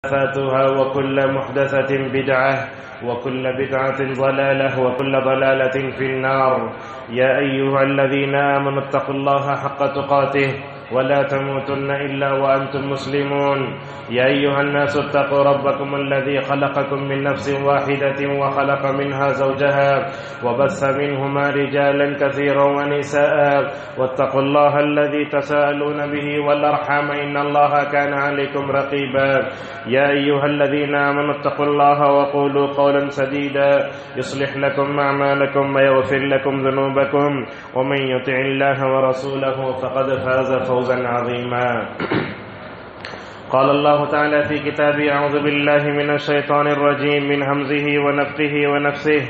محدثاتها وكل محدثة بدعة وكل بدعة ضلالة وكل ضلالة في النار. يا أيها الذين آمنوا اتقوا الله حق تقاته ولا تموتن إلا وأنتم مسلمون. يا أيها الناس اتقوا ربكم الذي خلقكم من نفس واحدة وخلق منها زوجها وبث منهما رجالا كثيرا ونساء واتقوا الله الذي تساءلون به والأرحام إن الله كان عليكم رقيبا. يا أيها الذين آمنوا اتقوا الله وقولوا قولا سديدا يصلح لكم أعمالكم ويغفر لكم ذنوبكم ومن يطع الله ورسوله فقد فاز فوزا عظيما. قال الله تعالى في كتابه: أعوذ بالله من الشيطان الرجيم من همزه ونفخه ونفسه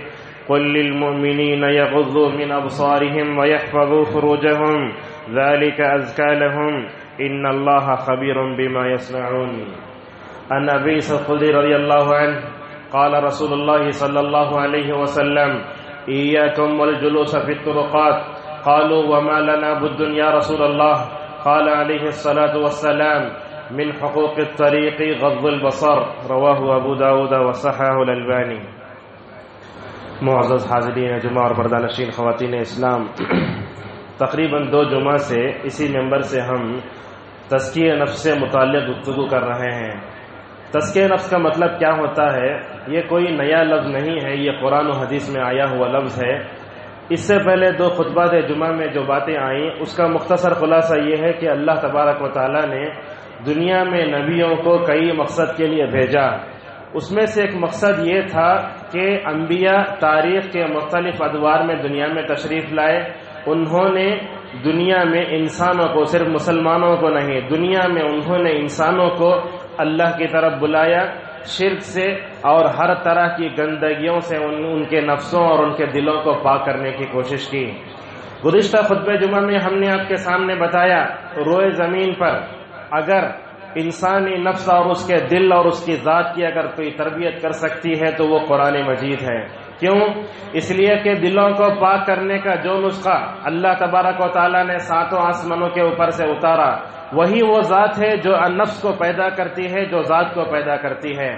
قل للمؤمنين يغضوا من أبصارهم ويحفظوا فروجهم ذلك أزكى لهم إن الله خبير بما يصنعون. عن أبي سعيد الخدري رضي الله عنه قال رسول الله صلى الله عليه وسلم: إياكم والجلوس في الطرقات. قالوا: وما لنا بد يا رسول الله؟ قال عليه الصلاة والسلام: من حقوق الطريق غض البصر. رواہ ابو داود وصححہ الالبانی. معزز حاضرین جمعہ اور پردہ نشین خواتین اسلام، تقریباً 2 جمعہ سے اسی ممبر سے ہم تزکیہ نفس سے متعلق گفتگو کر رہے ہیں. تزکیہ نفس کا مطلب کیا ہوتا ہے؟ یہ کوئی نیا لفظ نہیں ہے، یہ قرآن و حدیث میں آیا ہوا لفظ ہے. اس سے پہلے 2 خطبات جمعہ میں جو باتیں آئیں اس کا مختصر خلاصہ یہ ہے کہ اللہ تبارک و تعالیٰ نے دنیا میں نبیوں کو کئی مقصد کے لیے بھیجا. اس میں سے ایک مقصد یہ تھا کہ انبیاء تاریخ کے مختلف ادوار میں دنیا میں تشریف لائے. انہوں نے دنیا میں انسانوں کو، صرف مسلمانوں کو نہیں، دنیا میں انہوں نے انسانوں کو اللہ کی طرف بلایا، شرک سے اور ہر طرح کی گندگیوں سے ان کے نفسوں اور ان کے دلوں کو پاک کرنے کی کوشش کی. گزشتہ خطبہ جمعہ میں ہم نے آپ کے سامنے بتایا روئے زمین پر اگر انسانی نفس اور اس کے دل اور اس کی ذات کی اگر کوئی تربیت کر سکتی ہے تو وہ قرآن مجید ہے. کیوں؟ اس لیے کہ دلوں کو پاک کرنے کا جو نسخہ اللہ تبارک و تعالیٰ نے 7 آسمانوں کے اوپر سے اتارا وہی وہ ذات ہے جو نفس کو پیدا کرتی ہے، جو ذات کو پیدا کرتی ہے.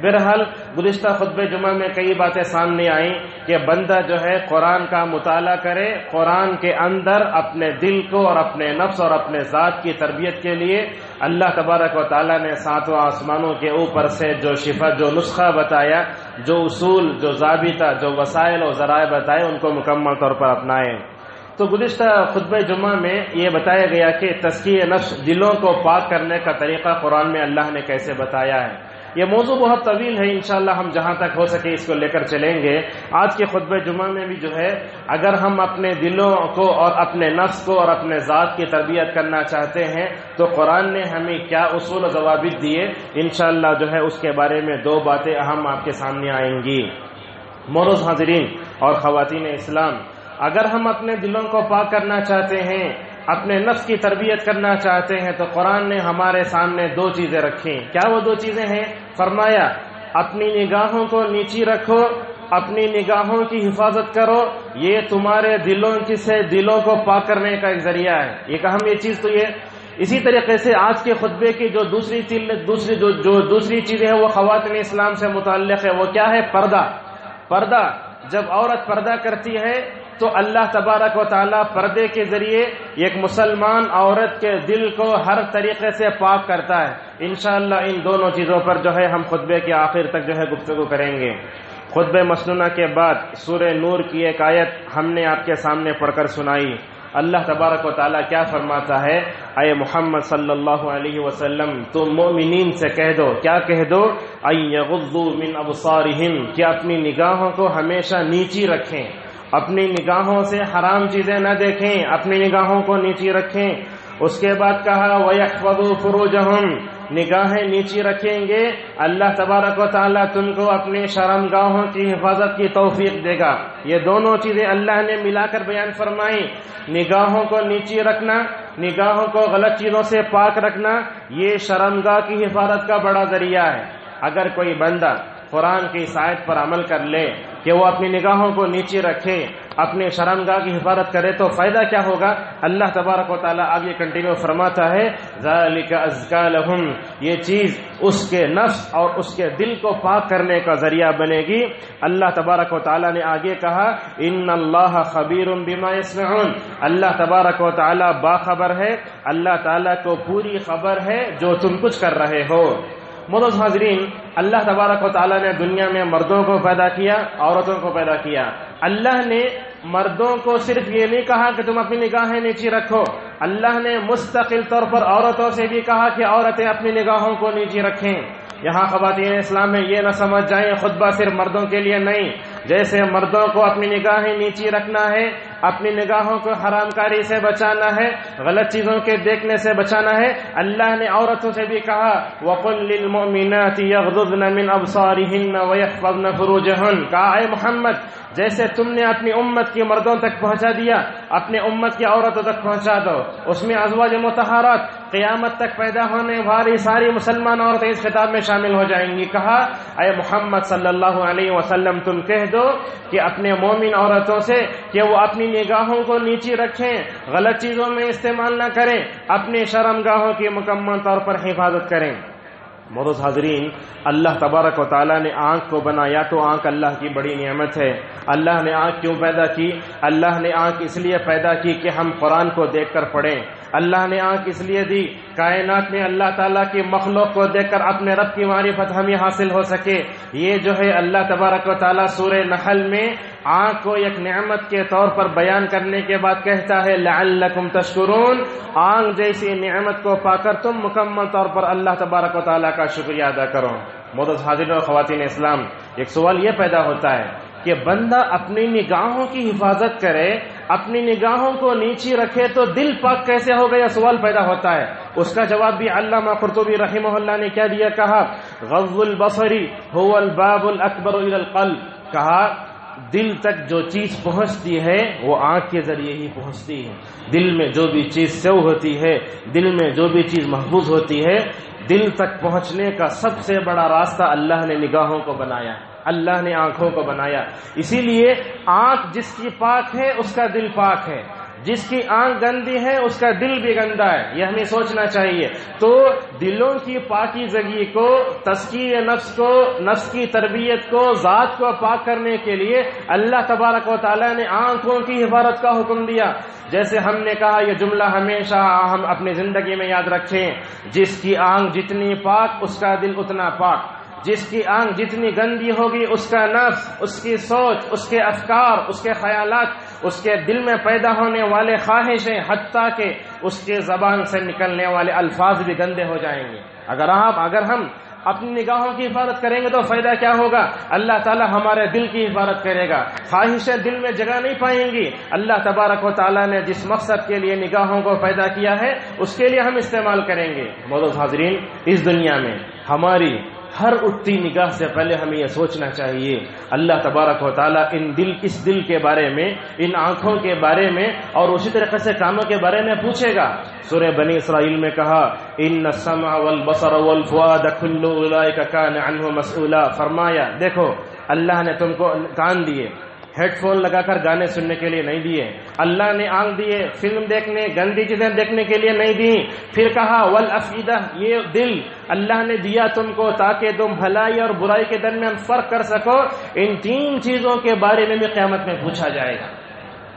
بہرحال گزشتہ خطبہ جمعہ میں کئی باتیں سامنے آئیں کہ بندہ جو ہے قرآن کا مطالعہ کرے، قرآن کے اندر اپنے دل کو اور اپنے نفس اور اپنے ذات کی تربیت کے لیے اللہ تبارک و تعالیٰ نے 7 آسمانوں کے اوپر سے جو شفا، جو نسخہ بتایا، جو اصول، جو ضابطہ، جو وسائل و ذرائع بتائے ان کو مکمل طور پر اپنائیں. تو گزشتہ خطبہ جمعہ میں یہ بتایا گیا کہ تزکیہ نفس، دلوں کو پاک کرنے کا طریقہ قرآن میں اللہ نے کیسے بتایا ہے. یہ موضوع بہت طویل ہے، انشاءاللہ ہم جہاں تک ہو سکے اس کو لے کر چلیں گے. آج کے خطبہ جمعہ میں بھی جو ہے اگر ہم اپنے دلوں کو اور اپنے نفس کو اور اپنے ذات کی تربیت کرنا چاہتے ہیں تو قرآن نے ہمیں کیا اصول و ضوابط دیے، انشاءاللہ جو ہے اس کے بارے میں 2 باتیں اہم آپ کے سامنے آئیں گی. معزز حاضرین اور خواتین اسلام، اگر ہم اپنے دلوں کو پاک کرنا چاہتے ہیں، اپنے نفس کی تربیت کرنا چاہتے ہیں تو قرآن نے ہمارے سامنے 2 چیزیں رکھی. کیا وہ 2 چیزیں ہیں؟ فرمایا اپنی نگاہوں کو نیچی رکھو، اپنی نگاہوں کی حفاظت کرو، یہ تمہارے دلوں کو پاک کرنے کا ایک ذریعہ ہے. ایک اہم یہ چیز تو یہ. اسی طریقے سے آج کے خطبے کی جو دوسری چیزیں ہیں وہ خواتین اسلام سے متعلق ہے. وہ کیا ہے؟ پردہ. جب عورت پردہ کرتی ہے تو اللہ تبارک و تعالیٰ پردے کے ذریعے ایک مسلمان عورت کے دل کو ہر طریقے سے پاک کرتا ہے. انشاءاللہ ان دونوں چیزوں پر جو ہے ہم خطبے کے آخر تک جو ہے گفتگو کریں گے. خطبہ مسنونہ کے بعد سورہ نور کی ایک آیت ہم نے آپ کے سامنے پڑھ کر سنائی. اللہ تبارک و تعالیٰ کیا فرماتا ہے؟ اے محمد صلی اللہ علیہ وسلم تم مومنین سے کہہ دو، کیا کہہ دو؟ ان یغضوا من ابصارہم، کہ اپنی نگاہوں کو ہمیشہ نیچی رکھیں، اپنی نگاہوں سے حرام چیزیں نہ دیکھیں، اپنی نگاہوں کو نیچی رکھیں. اس کے بعد کہا وَيَحْفَظُوا فُرُوجَهُمْ، نگاہیں نیچی رکھیں گے اللہ تبارک و تعالیٰ تم کو اپنی شرمگاہوں کی حفاظت کی توفیق دے گا. یہ دونوں چیزیں اللہ نے ملا کر بیان فرمائی. نگاہوں کو نیچی رکھنا، نگاہوں کو غلط چیزوں سے پاک رکھنا، یہ شرمگاہ کی حفاظت کا بڑا ذریعہ ہے. اگر کوئی بندہ قرآن کی اس آیت پر عمل کر لے کہ وہ اپنی نگاہوں کو نیچے رکھے، اپنے شرمگاہ کی حفاظت کرے تو فائدہ کیا ہوگا؟ اللہ تبارک و تعالیٰ آگے کنٹینیو فرماتا ہے ذالک ازکا لہم، یہ چیز اس کے نفس اور اس کے دل کو پاک کرنے کا ذریعہ بنے گی۔ اللہ تبارک و تعالیٰ نے آگے کہا ان اللہ خبیر بما یصنعون، اللہ تبارک و تعالیٰ باخبر ہے، اللہ تعالیٰ کو پوری خبر ہے جو تم کچھ کر رہے ہو۔ معزز حاضرین، اللہ تبارک و تعالیٰ نے دنیا میں مردوں کو پیدا کیا، عورتوں کو پیدا کیا۔ اللہ نے مردوں کو صرف یہ نہیں کہا کہ تم اپنی نگاہیں نیچی رکھو، اللہ نے مستقل طور پر عورتوں سے بھی کہا کہ عورتیں اپنی نگاہوں کو نیچی رکھیں۔ یہاں خواتین اسلام میں یہ نہ سمجھ جائیں خطبہ صرف مردوں کے لیے نہیں، جیسے مردوں کو اپنی نگاہیں نیچی رکھنا ہے، اپنی نگاہوں کو حرام کاری سے بچانا ہے، غلط چیزوں کے دیکھنے سے بچانا ہے، اللہ نے عورتوں سے بھی کہا وَقُلْ لِلْمُؤْمِنَاتِ يَغْضُضْنَ مِنْ أَبْصَارِهِنَّ وَيَحْفَظْنَ فُرُوجَهُنَّ، کہا اے محمد جیسے تم نے اپنی امت کی مردوں تک پہنچا دیا، اپنے امت کی عورتوں تک پہنچا دو، اس میں ازواج مطہرات قیامت تک پیدا ہونے والی ساری مسلمان عورتیں اس خطاب میں شامل ہو جائیں گی۔ کہا اے محمد صلی اللہ علیہ وسلم تم کہہ دو کہ اپنے مومن عورتوں سے کہ وہ اپنی نگاہوں کو نیچی رکھیں، غلط چیزوں میں استعمال نہ کریں، اپنی شرمگاہوں کی مکمل طور پر حفاظت کریں۔ معزز حاضرین، اللہ تبارک و تعالیٰ نے آنکھ کو بنایا تو آنکھ اللہ کی بڑی نعمت ہے۔ اللہ نے آنکھ کیوں پیدا کی؟ اللہ نے آنکھ اس لیے پیدا کی کہ ہم قرآن کو دیکھ کر پڑھیں۔ اللہ نے آنکھ اس لیے دی کائنات میں اللہ تعالیٰ کی مخلوق کو دیکھ کر اپنے رب کی معرفت ہمیں حاصل ہو سکے۔ یہ جو ہے اللہ تبارک و تعالیٰ سورہ نحل میں آنکھ کو ایک نعمت کے طور پر بیان کرنے کے بعد کہتا ہے لعلکم تشکرون، آنکھ جیسی نعمت کو پا کر تم مکمل طور پر اللہ تبارک و تعالیٰ کا شکریہ ادا کرو۔ معزز حاضرین اور خواتین اسلام، ایک سوال یہ پیدا ہوتا ہے کہ بندہ اپنی نگاہوں کی حفاظت کرے، اپنی نگاہوں کو نیچی رکھے تو دل پاک کیسے ہوگا؟ یہ سوال پیدا ہوتا ہے۔ اس کا جواب بھی علامہ قرطبی رحمہ اللہ نے کیا دیا؟ کہا غض البصر هو الباب الاکبر الى القلب، کہا دل تک جو چیز پہنچتی ہے وہ آنکھ کے ذریعے ہی پہنچتی ہے۔ دل میں جو بھی چیز سیو ہوتی ہے، دل میں جو بھی چیز محفوظ ہوتی ہے، دل تک پہنچنے کا سب سے بڑا راستہ اللہ نے نگاہوں کو بنایا، اللہ نے آنکھوں کو بنایا۔ اسی لیے آنکھ جس کی پاک ہے اس کا دل پاک ہے، جس کی آنکھ گندی ہے اس کا دل بھی گندا ہے، یہ ہمیں سوچنا چاہیے۔ تو دلوں کی پاکیزگی کو، تزکیہ نفس کو، نفس کی تربیت کو، ذات کو پاک کرنے کے لیے اللہ تبارک و تعالیٰ نے آنکھوں کی حفاظت کا حکم دیا۔ جیسے ہم نے کہا یہ جملہ ہمیشہ ہم اپنی زندگی میں یاد رکھیں، جس کی آنکھ جتنی پاک اس کا دل اتنا پاک، جس کی آنکھ جتنی گندی ہوگی اس کا نفس، اس کی سوچ، اس کے افکار، اس کے خیالات، اس کے دل میں پیدا ہونے والے خواہشیں، حتیٰ کہ اس کے زبان سے نکلنے والے الفاظ بھی گندے ہو جائیں گے۔ اگر ہم اپنی نگاہوں کی حفاظت کریں گے تو فائدہ کیا ہوگا؟ اللہ تعالی ہمارے دل کی حفاظت کرے گا، خواہشیں دل میں جگہ نہیں پائیں گی۔ اللہ تبارک و تعالیٰ نے جس مقصد کے لیے نگاہوں کو پیدا کیا ہے اس کے لیے ہم استعمال کریں گے۔ معزز حاضرین، اس دنیا میں ہماری ہر اٹھتی نگاہ سے پہلے ہمیں یہ سوچنا چاہیے اللہ تبارک و تعالیٰ اس دل کے بارے میں، ان آنکھوں کے بارے میں اور اسی طریقے سے کانوں کے بارے میں پوچھے گا۔ سورہ بنی اسرائیل میں کہا ان السمع والبصر والفؤاد كل اولئک کان عنہ مسئولا، فرمایا دیکھو اللہ نے تم کو کان دیے، ہیڈ فون لگا کر گانے سننے کے لیے نہیں دیے، اللہ نے آنکھ دیے فلم دیکھنے، گندی چیزیں دیکھنے کے لیے نہیں دی۔ پھر کہا والافئدہ، یہ دل اللہ نے دیا تم کو تاکہ تم بھلائی اور برائی کے درمیان فرق کر سکو۔ ان تین چیزوں کے بارے میں بھی قیامت میں پوچھا جائے گا۔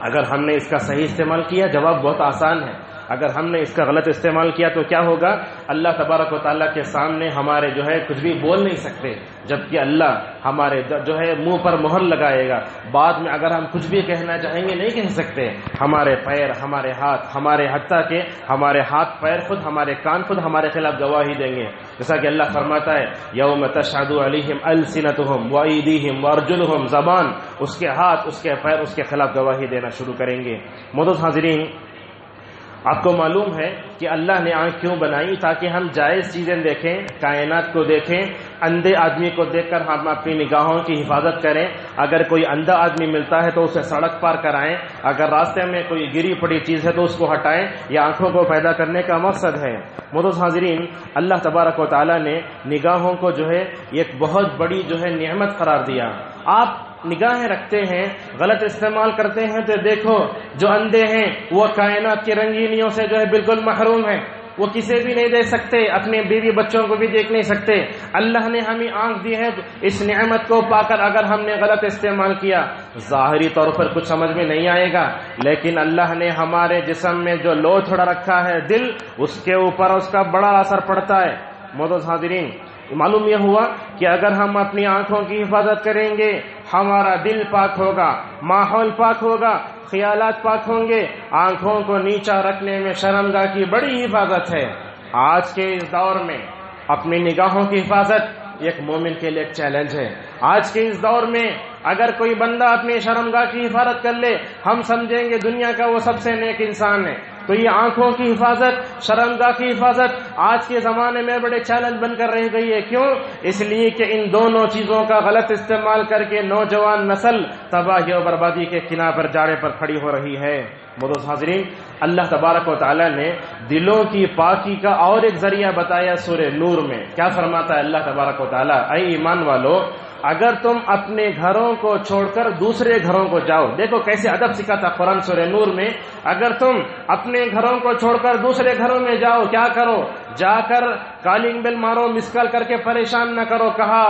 اگر ہم نے اس کا صحیح استعمال کیا جواب بہت آسان ہے، اگر ہم نے اس کا غلط استعمال کیا تو کیا ہوگا؟ اللہ تبارک و تعالیٰ کے سامنے ہمارے جو ہے کچھ بھی بول نہیں سکتے، جبکہ اللہ ہمارے جو ہے منہ پر مہر لگائے گا۔ بعد میں اگر ہم کچھ بھی کہنا چاہیں گے نہیں کہہ سکتے۔ ہمارے پیر، ہمارے ہاتھ، ہمارے حتیٰ کہ ہمارے ہاتھ پیر خود، ہمارے کان خود ہمارے خلاف گواہی دیں گے، جیسا کہ اللہ فرماتا ہے یوم تشہد علیہم السنتہم وایدیہم وارجلہم، زبان، اس کے ہاتھ، اس کے پیر اس کے خلاف گواہی دینا شروع کریں گے۔ معزز حاضرین، آپ کو معلوم ہے کہ اللہ نے آنکھ کیوں بنائی؟ تاکہ ہم جائز چیزیں دیکھیں، کائنات کو دیکھیں، اندھے آدمی کو دیکھ کر ہم اپنی نگاہوں کی حفاظت کریں۔ اگر کوئی اندھا آدمی ملتا ہے تو اسے سڑک پار کرائیں، اگر راستے میں کوئی گری پڑی چیز ہے تو اس کو ہٹائیں۔ یہ آنکھوں کو پیدا کرنے کا مقصد ہے۔ معزز حاضرین، اللہ تبارک و تعالیٰ نے نگاہوں کو جو ہے ایک بہت بڑی جو ہے نعمت قرار دیا۔ آپ نگاہیں رکھتے ہیں، غلط استعمال کرتے ہیں، تو دیکھو جو اندھے ہیں وہ کائنات کی رنگینیوں سے جو ہے بالکل محروم ہیں، وہ کسے بھی نہیں دے سکتے، اپنے بیوی بچوں کو بھی دیکھ نہیں سکتے۔ اللہ نے ہمیں آنکھ دی ہے، اس نعمت کو پا کر اگر ہم نے غلط استعمال کیا، ظاہری طور پر کچھ سمجھ میں نہیں آئے گا، لیکن اللہ نے ہمارے جسم میں جو لوتھڑا رکھا ہے دل، اس کے اوپر اس کا بڑا اثر پڑتا ہے۔ معزز حاضرین، معلوم یہ ہوا کہ اگر ہم اپنی آنکھوں کی حفاظت کریں گے، ہمارا دل پاک ہوگا، ماحول پاک ہوگا، خیالات پاک ہوں گے۔ آنکھوں کو نیچا رکھنے میں شرمگاہ کی بڑی حفاظت ہے۔ آج کے اس دور میں اپنی نگاہوں کی حفاظت ایک مومن کے لیے ایک چیلنج ہے۔ آج کے اس دور میں اگر کوئی بندہ اپنی شرمگاہ کی حفاظت کر لے، ہم سمجھیں گے دنیا کا وہ سب سے نیک انسان ہے۔ تو یہ آنکھوں کی حفاظت، شرمگاہ کی حفاظت آج کے زمانے میں بڑے چیلنج بن کر رہ گئی ہے۔ کیوں؟ اس لیے کہ ان دونوں چیزوں کا غلط استعمال کر کے نوجوان نسل تباہی و بربادی کے کنارے پر جاڑے پر کھڑی ہو رہی ہے۔ معزز حاضرین، اللہ تبارک و تعالی نے دلوں کی پاکی کا اور ایک ذریعہ بتایا سورہ نور میں۔ کیا فرماتا ہے اللہ تبارک و تعالی؟ اے ایمان والو، اگر تم اپنے گھروں کو چھوڑ کر دوسرے گھروں کو جاؤ، دیکھو کیسے ادب سکھاتا قرآن سورہ نور میں، اگر تم اپنے گھروں کو چھوڑ کر دوسرے گھروں میں جاؤ، کیا کرو؟ جا کر کالنگ بیل مارو، مس کال کر کے پریشان نہ کرو، کہا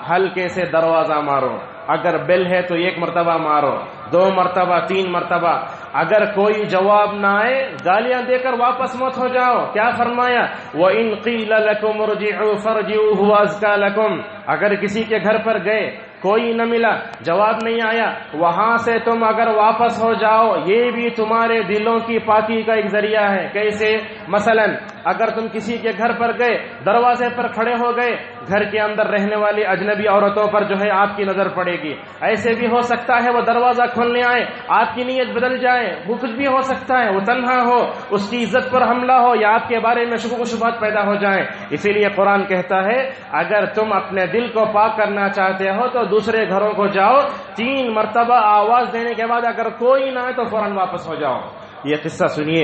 ہلکے سے دروازہ مارو، اگر بیل ہے تو 1 مرتبہ مارو، 2 مرتبہ، 3 مرتبہ، اگر کوئی جواب نہ آئے گالیاں دے کر واپس مت ہو جاؤ۔ کیا فرمایا؟ وَإِن قِيلَ لَكُمْ ارْجِعُوا فَارْجِعُوا هُوَ أَزْكَىٰ لَكُمْ، اگر کسی کے گھر پر گئے، کوئی نہ ملا، جواب نہیں آیا، وہاں سے تم اگر واپس ہو جاؤ، یہ بھی تمہارے دلوں کی پاکی کا ایک ذریعہ ہے۔ کیسے؟ مثلا اگر تم کسی کے گھر پر گئے، دروازے پر کھڑے ہو گئے، گھر کے اندر رہنے والی اجنبی عورتوں پر جو ہے آپ کی نظر پڑے گی، ایسے بھی ہو سکتا ہے وہ دروازہ کھولنے آئے، آپ کی نیت بدل جائے، وہ کچھ بھی ہو سکتا ہے، وہ تنہا ہو، اس کی عزت پر حملہ ہو، یا آپ کے بارے میں شکوک و شبہات پیدا ہو جائیں۔ اسی لیے قرآن کہتا ہے اگر تم اپنے دل کو پاک کرنا چاہتے ہو تو دوسرے گھروں کو جاؤ، 3 مرتبہ آواز دینے کے بعد اگر کوئی نہ آئے تو فوراً واپس ہو جاؤ۔ یہ قصہ سنیے،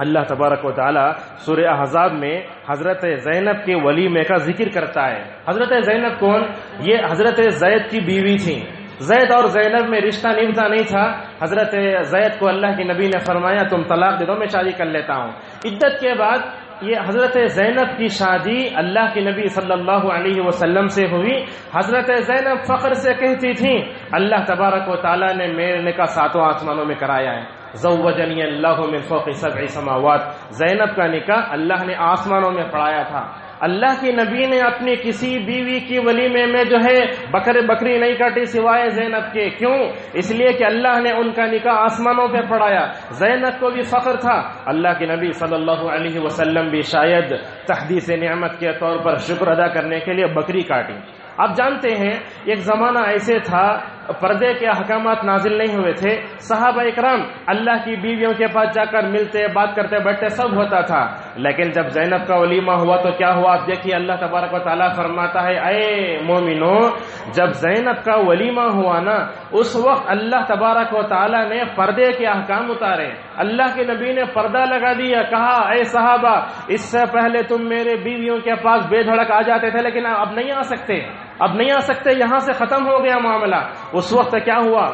اللہ تبارک و تعالی سورہ احزاب میں حضرت زینب کے ولیمے کا ذکر کرتا ہے۔ حضرت زینب کون؟ یہ حضرت زید کی بیوی تھی۔ زید اور زینب میں رشتہ نبھتا نہیں تھا۔ حضرت زید کو اللہ کے نبی نے فرمایا تم طلاق دے دو، میں شادی کر لیتا ہوں۔ عدت کے بعد یہ حضرت زینب کی شادی اللہ کے نبی صلی اللہ علیہ وسلم سے ہوئی۔ حضرت زینب فخر سے کہتی تھیں اللہ تبارک و تعالی نے میرے نکاح 7 آسمانوں میں کرایا ہے، زوجنی اللہ من فوق 7 سماوات، زینب کا نکاح اللہ نے آسمانوں میں پڑھایا تھا۔ اللہ کے نبی نے اپنی کسی بیوی کی ولیمے میں جو ہے بکری نہیں کاٹی سوائے زینب کے۔ کیوں؟ اس لیے کہ اللہ نے ان کا نکاح آسمانوں پہ پڑھایا۔ زینب کو بھی فخر تھا، اللہ کے نبی صلی اللہ علیہ وسلم بھی شاید تحدیث نعمت کے طور پر شکر ادا کرنے کے لیے بکری کاٹی۔ آپ جانتے ہیں ایک زمانہ ایسے تھا پردے کے احکامات نازل نہیں ہوئے تھے، صحابہ اکرام اللہ کی بیویوں کے پاس جا کر ملتے، بات کرتے، بیٹھتے، سب ہوتا تھا۔ لیکن جب زینب کا ولیمہ ہوا تو کیا ہوا؟ آپ دیکھیے اللہ تبارک و تعالیٰ فرماتا ہے اے مومنو، جب زینب کا ولیمہ ہوا نا، اس وقت اللہ تبارک و تعالیٰ نے پردے کے احکام اتارے، اللہ کے نبی نے پردہ لگا دیا، کہا اے صحابہ اس سے پہلے تم میرے بیویوں کے پاس بے دھڑک آ جاتے تھے لیکن اب نہیں آ سکتے، اب نہیں آ سکتے، یہاں سے ختم ہو گیا معاملہ۔ اس وقت کیا ہوا؟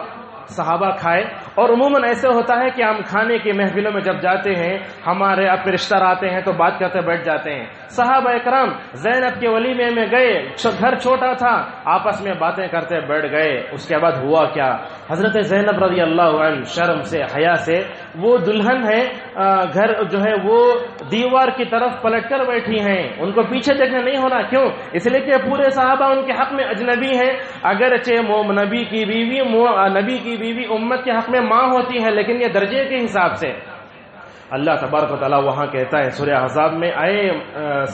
صحابہ کھائے، اور عموماً ایسے ہوتا ہے کہ ہم کھانے کی محفلوں میں جب جاتے ہیں، ہمارے اپنے رشتہ دار آتے ہیں تو بات کرتے بیٹھ جاتے ہیں۔ صحابہ اکرام زینب کے ولیمے میں گئے، گھر چھوٹا تھا، آپس میں باتیں کرتے بیٹھ گئے۔ اس کے بعد ہوا کیا؟ حضرت زینب رضی اللہ عنہ شرم سے، حیا سے، وہ دلہن ہے، گھر جو ہے وہ دیوار کی طرف پلٹ کر بیٹھی ہیں، ان کو پیچھے دیکھنے نہیں ہونا۔ کیوں؟ اس لیے کہ پورے صحابہ ان کے حق میں اجنبی ہیں، اگرچہ نبی کی بیوی امت کے حق میں ماں ہوتی ہے، لیکن یہ درجے کے حساب سے۔ اللہ تبارک و تعالیٰ وہاں کہتا ہے سورہ احزاب میں اے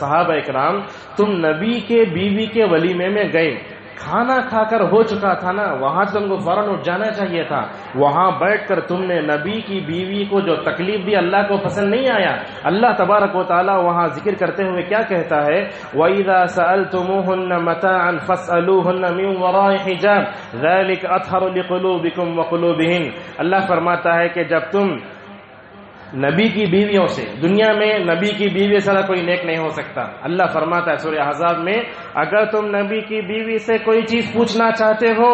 صحابہ اکرام، تم نبی کے بیوی کے ولیمے میں گئے، کھانا کھا کر ہو چکا تھا نا، وہاں تم کو فوراً اٹھ جانا چاہیے تھا، وہاں بیٹھ کر تم نے نبی کی بیوی کو جو تکلیف دی اللہ کو پسند نہیں آیا۔ اللہ تبارک و تعالیٰ وہاں ذکر کرتے ہوئے کیا کہتا ہے؟ وَإِذَا سَأَلْتُمُوهُنَّ مَتَاعًا فَاسْأَلُوهُنَّ مِنْ وَرَاءِ حِجَابٍ ذَلِكَ أَطْهَرُ لِقُلُوبِكُمْ وَقُلُوبِهِنْ۔ اللہ فرماتا ہے کہ جب تم نبی کی بیویوں سے، دنیا میں نبی کی بیوی سے کوئی نیک نہیں ہو سکتا۔ اللہ فرماتا ہے سورہ احزاب میں، اگر تم نبی کی بیوی سے کوئی چیز پوچھنا چاہتے ہو،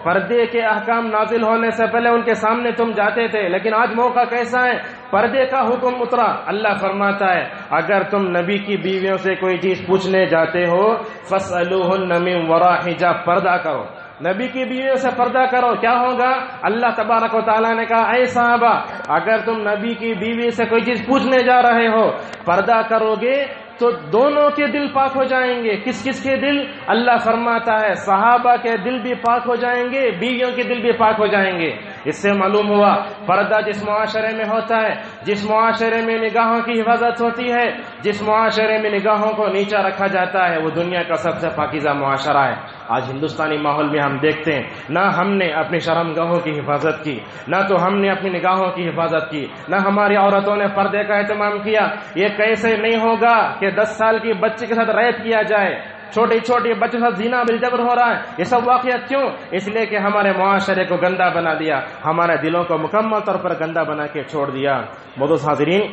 پردے کے احکام نازل ہونے سے پہلے ان کے سامنے تم جاتے تھے، لیکن آج موقع کیسا ہے، پردے کا حکم اترا۔ اللہ فرماتا ہے اگر تم نبی کی بیویوں سے کوئی چیز پوچھنے جاتے ہو، فَاسْأَلُوهُنَّ مِنْ وَرَاءِ حِجَابٍ، پردہ کرو، نبی کی بیویوں سے پردہ کرو۔ کیا ہوگا؟ اللہ تبارک و تعالیٰ نے کہا اے صحابہ، اگر تم نبی کی بیوی سے کوئی چیز پوچھنے جا رہے ہو، پردہ کرو گے تو دونوں کے دل پاک ہو جائیں گے۔ کس کس کے دل؟ اللہ فرماتا ہے صحابہ کے دل بھی پاک ہو جائیں گے، بیویوں کے دل بھی پاک ہو جائیں گے۔ اس سے معلوم ہوا پردہ جس معاشرے میں ہوتا ہے، جس معاشرے میں نگاہوں کی حفاظت ہوتی ہے، جس معاشرے میں نگاہوں کو نیچا رکھا جاتا ہے، وہ دنیا کا سب سے پاکیزہ معاشرہ ہے۔ آج ہندوستانی ماحول میں ہم دیکھتے ہیں نہ ہم نے اپنی شرمگاہوں کی حفاظت کی، نہ تو ہم نے اپنی نگاہوں کی حفاظت کی، نہ ہماری عورتوں نے پردے کا اہتمام کیا۔ یہ کیسے نہیں ہوگا کہ 10 سال کی بچے کے ساتھ ریپ کیا جائے، چھوٹے چھوٹے بچوں کے ساتھ زنا بالجبر ہو رہا ہے۔ یہ سب واقعات کیوں؟ اس لیے کہ ہمارے معاشرے کو گندا بنا دیا، ہمارے دلوں کو مکمل طور پر گندا بنا کے چھوڑ دیا۔ معزز حاضرین،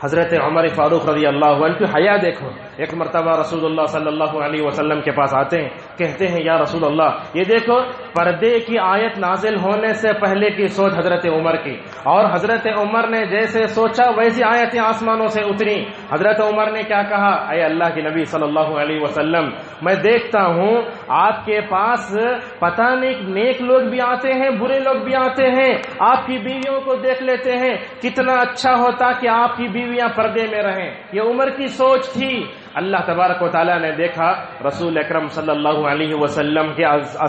حضرت عمر فاروق رضی اللہ عنہ کی حیا دیکھو۔ ایک مرتبہ رسول اللہ صلی اللہ علیہ وسلم کے پاس آتے ہیں، کہتے ہیں یا رسول اللہ، یہ دیکھو پردے کی آیت نازل ہونے سے پہلے کی سوچ حضرت عمر کی، اور حضرت عمر نے جیسے سوچا ویسی آیتیں آسمانوں سے اتری۔ حضرت عمر نے کیا کہا؟ اے اللہ کے نبی صلی اللہ علیہ وسلم، میں دیکھتا ہوں آپ کے پاس پتہ نہیں نیک لوگ بھی آتے ہیں، برے لوگ بھی آتے ہیں، آپ کی بیویوں کو دیکھ لیتے ہیں، کتنا اچھا ہوتا کہ آپ کی بیویاں پردے میں رہیں۔ یہ عمر کی سوچ تھی۔ اللہ تبارک و تعالیٰ نے دیکھا رسول اکرم صلی اللہ علیہ وسلم کے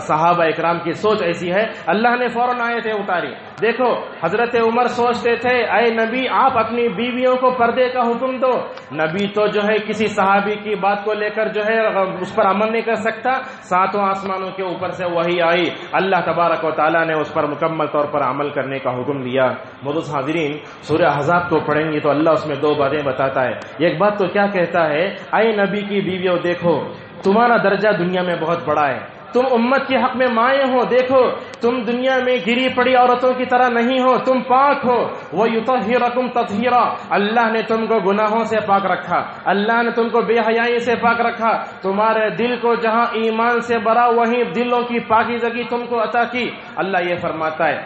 صحابہ اکرام کی سوچ ایسی ہے، اللہ نے فوراً آیتیں اتاری۔ دیکھو حضرت عمر سوچتے تھے اے نبی آپ اپنی بیویوں کو پردے کا حکم دو۔ نبی تو جو ہے کسی صحابی کی بات کو لے کر جو ہے اس پر عمل نہیں کر سکتا، ساتوں آسمانوں کے اوپر سے وحی آئی، اللہ تبارک و تعالیٰ نے اس پر مکمل طور پر عمل کرنے کا حکم دیا۔ معزز حاضرین، سورہ احزاب کو پڑھیں گے تو اللہ اس میں 2 باتیں بتاتا ہے۔ ایک بات تو کیا کہتا ہے، اے نبی کی بیویوں دیکھو تمہارا درجہ دنیا میں بہت بڑا ہے، تم امت کے حق میں مائیں ہو، دیکھو تم دنیا میں گری پڑی عورتوں کی طرح نہیں ہو، تم پاک ہو۔ وَيُطَهِّرَكُمْ تَطْهِيرًا، اللہ نے تم کو گناہوں سے پاک رکھا، اللہ نے تم کو بے حیائی سے پاک رکھا، تمہارے دل کو جہاں ایمان سے بھرا وہیں دلوں کی پاکیزگی تم کو عطا کی۔ اللہ یہ فرماتا ہے،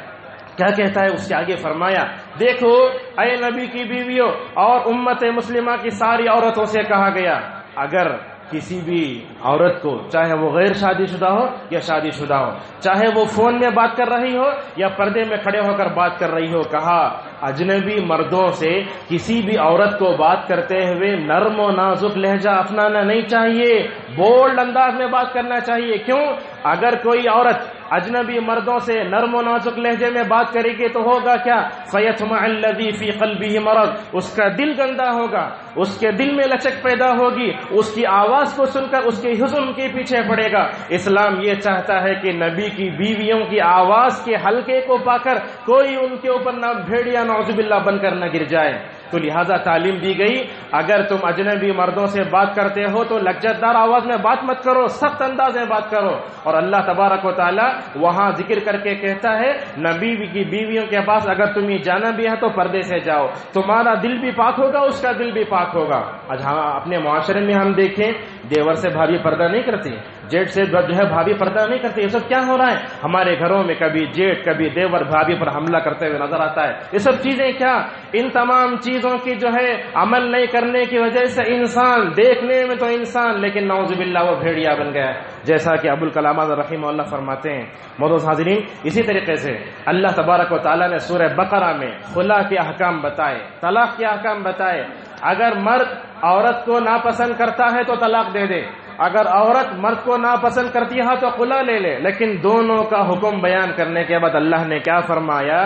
کیا کہتا ہے اس کے آگے فرمایا، دیکھو اے نبی کی بیویوں اور امت مسلمہ کی ساری عورتوں سے کہا گیا، اگر کسی بھی عورت کو، چاہے وہ غیر شادی شدہ ہو یا شادی شدہ ہو، چاہے وہ فون میں بات کر رہی ہو یا پردے میں کھڑے ہو کر بات کر رہی ہو، کہا اجنبی مردوں سے کسی بھی عورت کو بات کرتے ہوئے نرم و نازک لہجہ اپنانا نہیں چاہیے، بولڈ انداز میں بات کرنا چاہیے۔ کیوں؟ اگر کوئی عورت اجنبی مردوں سے نرم و نازک لہجے میں بات کرے گی تو ہوگا کیا؟ فَيَطْمَعَ الَّذِي فِي قَلْبِهِ مَرَضٌ، اس کا دل گندا ہوگا، اس کے دل میں لچک پیدا ہوگی، اس کی آواز کو سن کر اس کے حزن کے پیچھے پڑے گا۔ اسلام یہ چاہتا ہے کہ نبی کی بیویوں کی آواز کے حلقے کو پا کر کوئی ان کے اوپر نہ بھیڑیا نعوذ باللہ بن کر نہ گر جائے۔ تو لہٰذا تعلیم دی گئی اگر تم اجنبی مردوں سے بات کرتے ہو تو لچک دار آواز میں بات مت کرو، سخت انداز میں بات کرو۔ اور اللہ تبارک و تعالی وہاں ذکر کر کے کہتا ہے نبی کی بیویوں کے پاس اگر تمہیں جانا بھی ہے تو پردے سے جاؤ، تمہارا دل بھی پاک ہوگا، اس کا دل بھی پاک ہوگا۔ آج ہاں اپنے معاشرے میں ہم دیکھیں دیور سے بھابھی پردہ نہیں کرتی، جیٹ سے جو ہے بھابھی پردہ نہیں کرتی، یہ سب کیا ہو رہا ہے؟ ہمارے گھروں میں کبھی جیٹ کبھی دیور بھابھی پر حملہ کرتے ہوئے نظر آتا ہے۔ یہ سب چیزیں کیا؟ ان تمام چیزوں کی جو ہے عمل نہیں کرنے کی وجہ سے انسان دیکھنے میں تو انسان لیکن نعوذ باللہ وہ بھیڑیا بن گیا ہے، جیسا کہ ابوالکلام آزاد رحمہ اللہ فرماتے ہیں۔ معزز حاضرین، اسی طریقے سے اللہ تبارک و تعالیٰ نے سورہ بقرہ میں خلا کے احکام بتائے، طلاق کے احکام بتائے۔ اگر مرد عورت کو ناپسند کرتا ہے تو طلاق دے دے، اگر عورت مرد کو ناپسند کرتی ہے تو خلا لے لے، لیکن دونوں کا حکم بیان کرنے کے بعد اللہ نے کیا فرمایا؟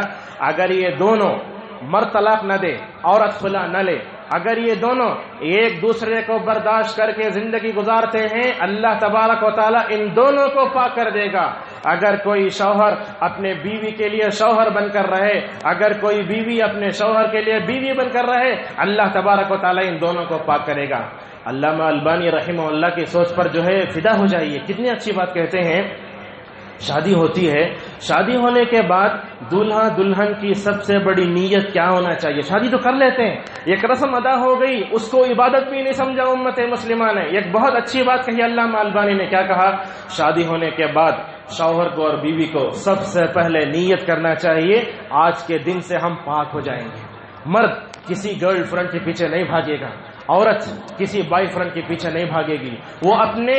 اگر یہ دونوں مرد طلاق نہ دے عورت خلا نہ لے، اگر یہ دونوں ایک دوسرے کو برداشت کر کے زندگی گزارتے ہیں اللہ تبارک و تعالیٰ ان دونوں کو پاک کر دے گا۔ اگر کوئی شوہر اپنے بیوی کے لیے شوہر بن کر رہے، اگر کوئی بیوی اپنے شوہر کے لیے بیوی بن کر رہے، اللہ تبارک و تعالیٰ ان دونوں کو پاک کرے گا۔ علامہ البانی رحمہ اللہ کی سوچ پر جو ہے فدا ہو جائیے، کتنی اچھی بات کہتے ہیں۔ شادی ہوتی ہے، شادی ہونے کے بعد دولہا دلہن کی سب سے بڑی نیت کیا ہونا چاہیے؟ شادی تو کر لیتے ہیں، ایک رسم ادا ہو گئی، اس کو عبادت بھی نہیں سمجھا امت مسلمہ نے۔ ایک بہت اچھی بات کہی علامہ البانی نے، کیا کہا؟ شادی ہونے کے بعد شوہر کو اور بیوی کو سب سے پہلے نیت کرنا چاہیے آج کے دن سے ہم پاک ہو جائیں گے۔ مرد کسی گرل فرینڈ کے پیچھے نہیں بھاگے گا، عورت کسی بوائے فرینڈ کے پیچھے نہیں بھاگے گی، وہ اپنے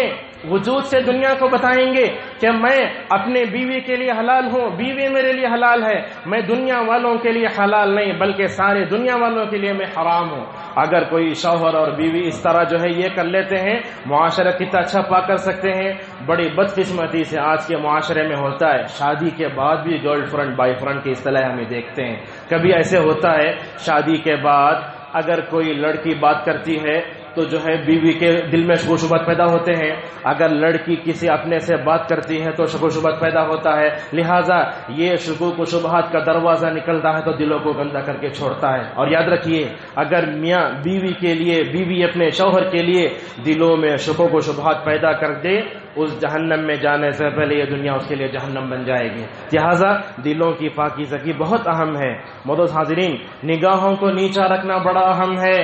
وجود سے دنیا کو بتائیں گے کہ میں اپنے بیوی کے لیے حلال ہوں، بیوی میرے لیے حلال ہے، میں دنیا والوں کے لیے حلال نہیں بلکہ سارے دنیا والوں کے لیے میں حرام ہوں۔ اگر کوئی شوہر اور بیوی اس طرح جو ہے یہ کر لیتے ہیں، معاشرہ کتنا اچھا پا کر سکتے ہیں۔ بڑی بدقسمتی سے آج کے معاشرے میں ہوتا ہے، شادی کے بعد بھی گرل فرینڈ بوائے فرینڈ کی اصطلاح ہمیں دیکھتے ہیں۔ کبھی ایسے ہوتا ہے شادی کے بعد اگر کوئی لڑکی بات کرتی ہے تو جو ہے بیوی کے دل میں شک و شبہات پیدا ہوتے ہیں، اگر لڑکی کسی اپنے سے بات کرتی ہے تو شک و شبہات پیدا ہوتا ہے، لہٰذا یہ شکوک و شبہات کا دروازہ نکلتا ہے تو دلوں کو گندا کر کے چھوڑتا ہے۔ اور یاد رکھیے، اگر میاں بیوی کے لیے، بیوی اپنے شوہر کے لیے دلوں میں شکوک و شبہات پیدا کر دے، اس جہنم میں جانے سے پہلے یہ دنیا اس کے لیے جہنم بن جائے گی۔ لہٰذا دلوں کی پاکیزگی بہت اہم ہے۔ معزز حاضرین، نگاہوں کو نیچا رکھنا بڑا اہم ہے۔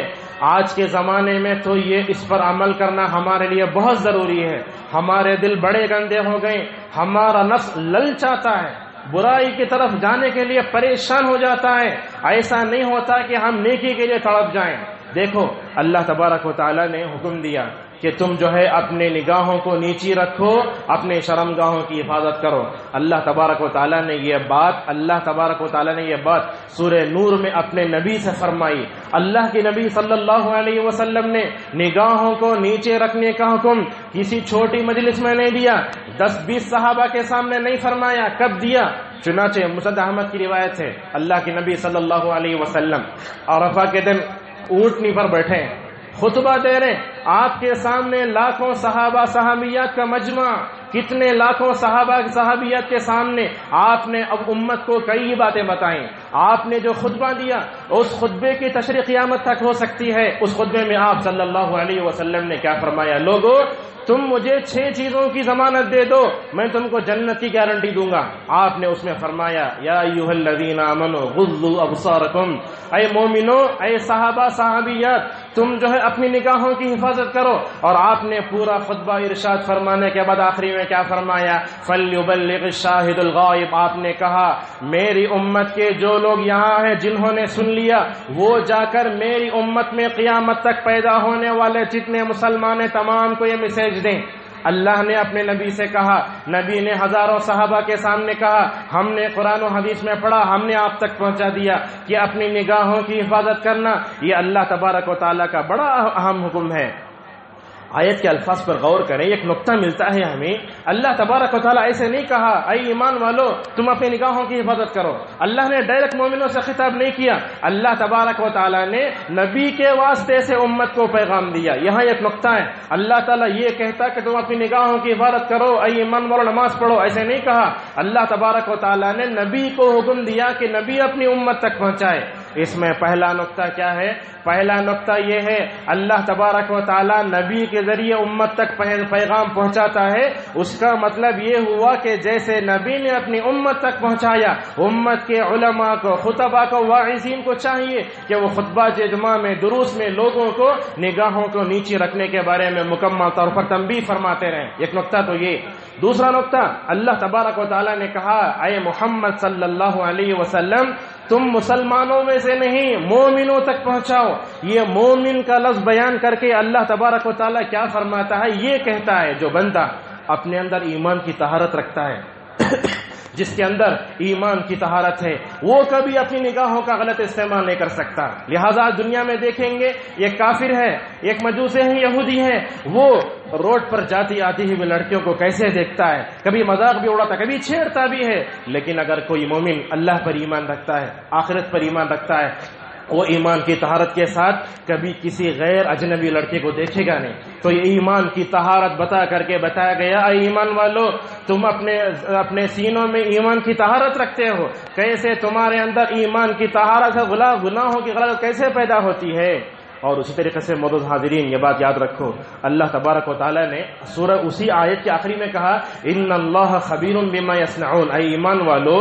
آج کے زمانے میں تو یہ اس پر عمل کرنا ہمارے لیے بہت ضروری ہے۔ ہمارے دل بڑے گندے ہو گئے، ہمارا نفس للچاتا ہے، برائی کی طرف جانے کے لیے پریشان ہو جاتا ہے۔ ایسا نہیں ہوتا کہ ہم نیکی کے لیے تڑپ جائیں۔ دیکھو، اللہ تبارک و تعالیٰ نے حکم دیا کہ تم جو ہے اپنے نگاہوں کو نیچی رکھو، اپنے شرمگاہوں کی حفاظت کرو۔ اللہ تبارک و تعالیٰ نے یہ بات سورہ نور میں اپنے نبی سے فرمائی۔ اللہ کے نبی صلی اللہ علیہ وسلم نے نگاہوں کو نیچے رکھنے کا حکم کسی چھوٹی مجلس میں نہیں دیا، 10-20 صحابہ کے سامنے نہیں فرمایا۔ کب دیا؟ چنانچہ مسند احمد کی روایت ہے، اللہ کے نبی صلی اللہ علیہ وسلم عرفہ کے دن اونٹنی پر بیٹھے، خطبہ دے رہے، آپ کے سامنے لاکھوں صحابہ صحابیات کا مجمع، کتنے لاکھوں صحابہ صحابیات کے سامنے آپ نے اب امت کو کئی باتیں بتائیں۔ آپ نے جو خطبہ دیا اس خطبے کی تشریح قیامت تک ہو سکتی ہے۔ اس خطبے میں آپ صلی اللہ علیہ وسلم نے کیا فرمایا؟ لوگو، تم مجھے 6 چیزوں کی ضمانت دے دو، میں تم کو جنت کی گارنٹی دوں گا۔ آپ نے اس میں فرمایا، یا ایھا الذین آمنوا غضوا ابصارکم، اے مومنو، اے صحابہ صحابیات، تم جو ہے اپنی نگاہوں کی حفاظت کرو۔ اور آپ نے پورا خطبہ ارشاد فرمانے کے بعد آخری میں کیا فرمایا؟ فلیبلغ الشاہد الغائب، آپ نے کہا میری امت کے جو لوگ یہاں ہیں جنہوں نے سن لیا، وہ جا کر میری امت میں قیامت تک پیدا ہونے والے جتنے مسلمان ہیں تمام کو یہ میسج دیں۔ اللہ نے اپنے نبی سے کہا، نبی نے ہزاروں صحابہ کے سامنے کہا، ہم نے قرآن و حدیث میں پڑھا، ہم نے آپ تک پہنچا دیا کہ اپنی نگاہوں کی حفاظت کرنا یہ اللہ تبارک و تعالیٰ کا بڑا اہم حکم ہے۔ آیت کے الفاظ پر غور کریں، ایک نقطہ ملتا ہے ہمیں، اللہ تبارک و تعالیٰ ایسے نہیں کہا اے ایمان والو تم اپنی نگاہوں کی حفاظت کرو۔ اللہ نے ڈائریکٹ مومنوں سے خطاب نہیں کیا، اللہ تبارک و تعالیٰ نے نبی کے واسطے سے امت کو پیغام دیا۔ یہاں ایک نقطہ ہے، اللہ تعالیٰ یہ کہتا کہ تم اپنی نگاہوں کی حفاظت کرو، اے ایمان والو نماز پڑھو، ایسے نہیں کہا۔ اللہ تبارک و تعالیٰ نے نبی کو حکم دیا کہ نبی اپنی امت تک پہنچائے۔ اس میں پہلا نقطہ کیا ہے؟ پہلا نقطہ یہ ہے، اللہ تبارک و تعالیٰ نبی کے ذریعے امت تک پیغام پہنچاتا ہے، اس کا مطلب یہ ہوا کہ جیسے نبی نے اپنی امت تک پہنچایا، امت کے علماء کو، خطباء کو، واعظین کو چاہیے کہ وہ خطبہ جمعہ میں، دروس میں لوگوں کو نگاہوں کو نیچے رکھنے کے بارے میں مکمل طور پر تنبیہ فرماتے رہیں۔ ایک نقطہ تو یہ۔ دوسرا نقطہ، اللہ تبارک و تعالیٰ نے کہا اے محمد صلی اللہ علیہ وسلم تم مسلمانوں میں سے نہیں مومنوں تک پہنچاؤ۔ یہ مومن کا لفظ بیان کر کے اللہ تبارک و تعالیٰ کیا فرماتا ہے؟ یہ کہتا ہے جو بندہ اپنے اندر ایمان کی طہارت رکھتا ہے جس کے اندر ایمان کی طہارت ہے، وہ کبھی اپنی نگاہوں کا غلط استعمال نہیں کر سکتا۔ لہٰذا دنیا میں دیکھیں گے ایک کافر ہے، ایک مجوسی ہے، یہودی ہے، وہ روڈ پر جاتی آتی ہوئی لڑکیوں کو کیسے دیکھتا ہے، کبھی مذاق بھی اڑاتا، کبھی چھیڑتا بھی ہے۔ لیکن اگر کوئی مومن اللہ پر ایمان رکھتا ہے، آخرت پر ایمان رکھتا ہے، وہ ایمان کی طہارت کے ساتھ کبھی کسی غیر اجنبی لڑکے کو دیکھے گا نہیں۔ تو یہ ایمان کی طہارت بتا کر کے بتایا گیا اے ایمان والو تم اپنے سینوں میں ایمان کی طہارت رکھتے ہو، کیسے تمہارے اندر ایمان کی طہارت ہے، گناہوں کی غلط کیسے پیدا ہوتی ہے؟ اور اسی طریقے سے معزز حاضرین یہ بات یاد رکھو، اللہ تبارک و تعالیٰ نے سورہ اسی آیت کے آخری میں کہا ان اللہ خبیر بما یصنعون، اے ایمان والو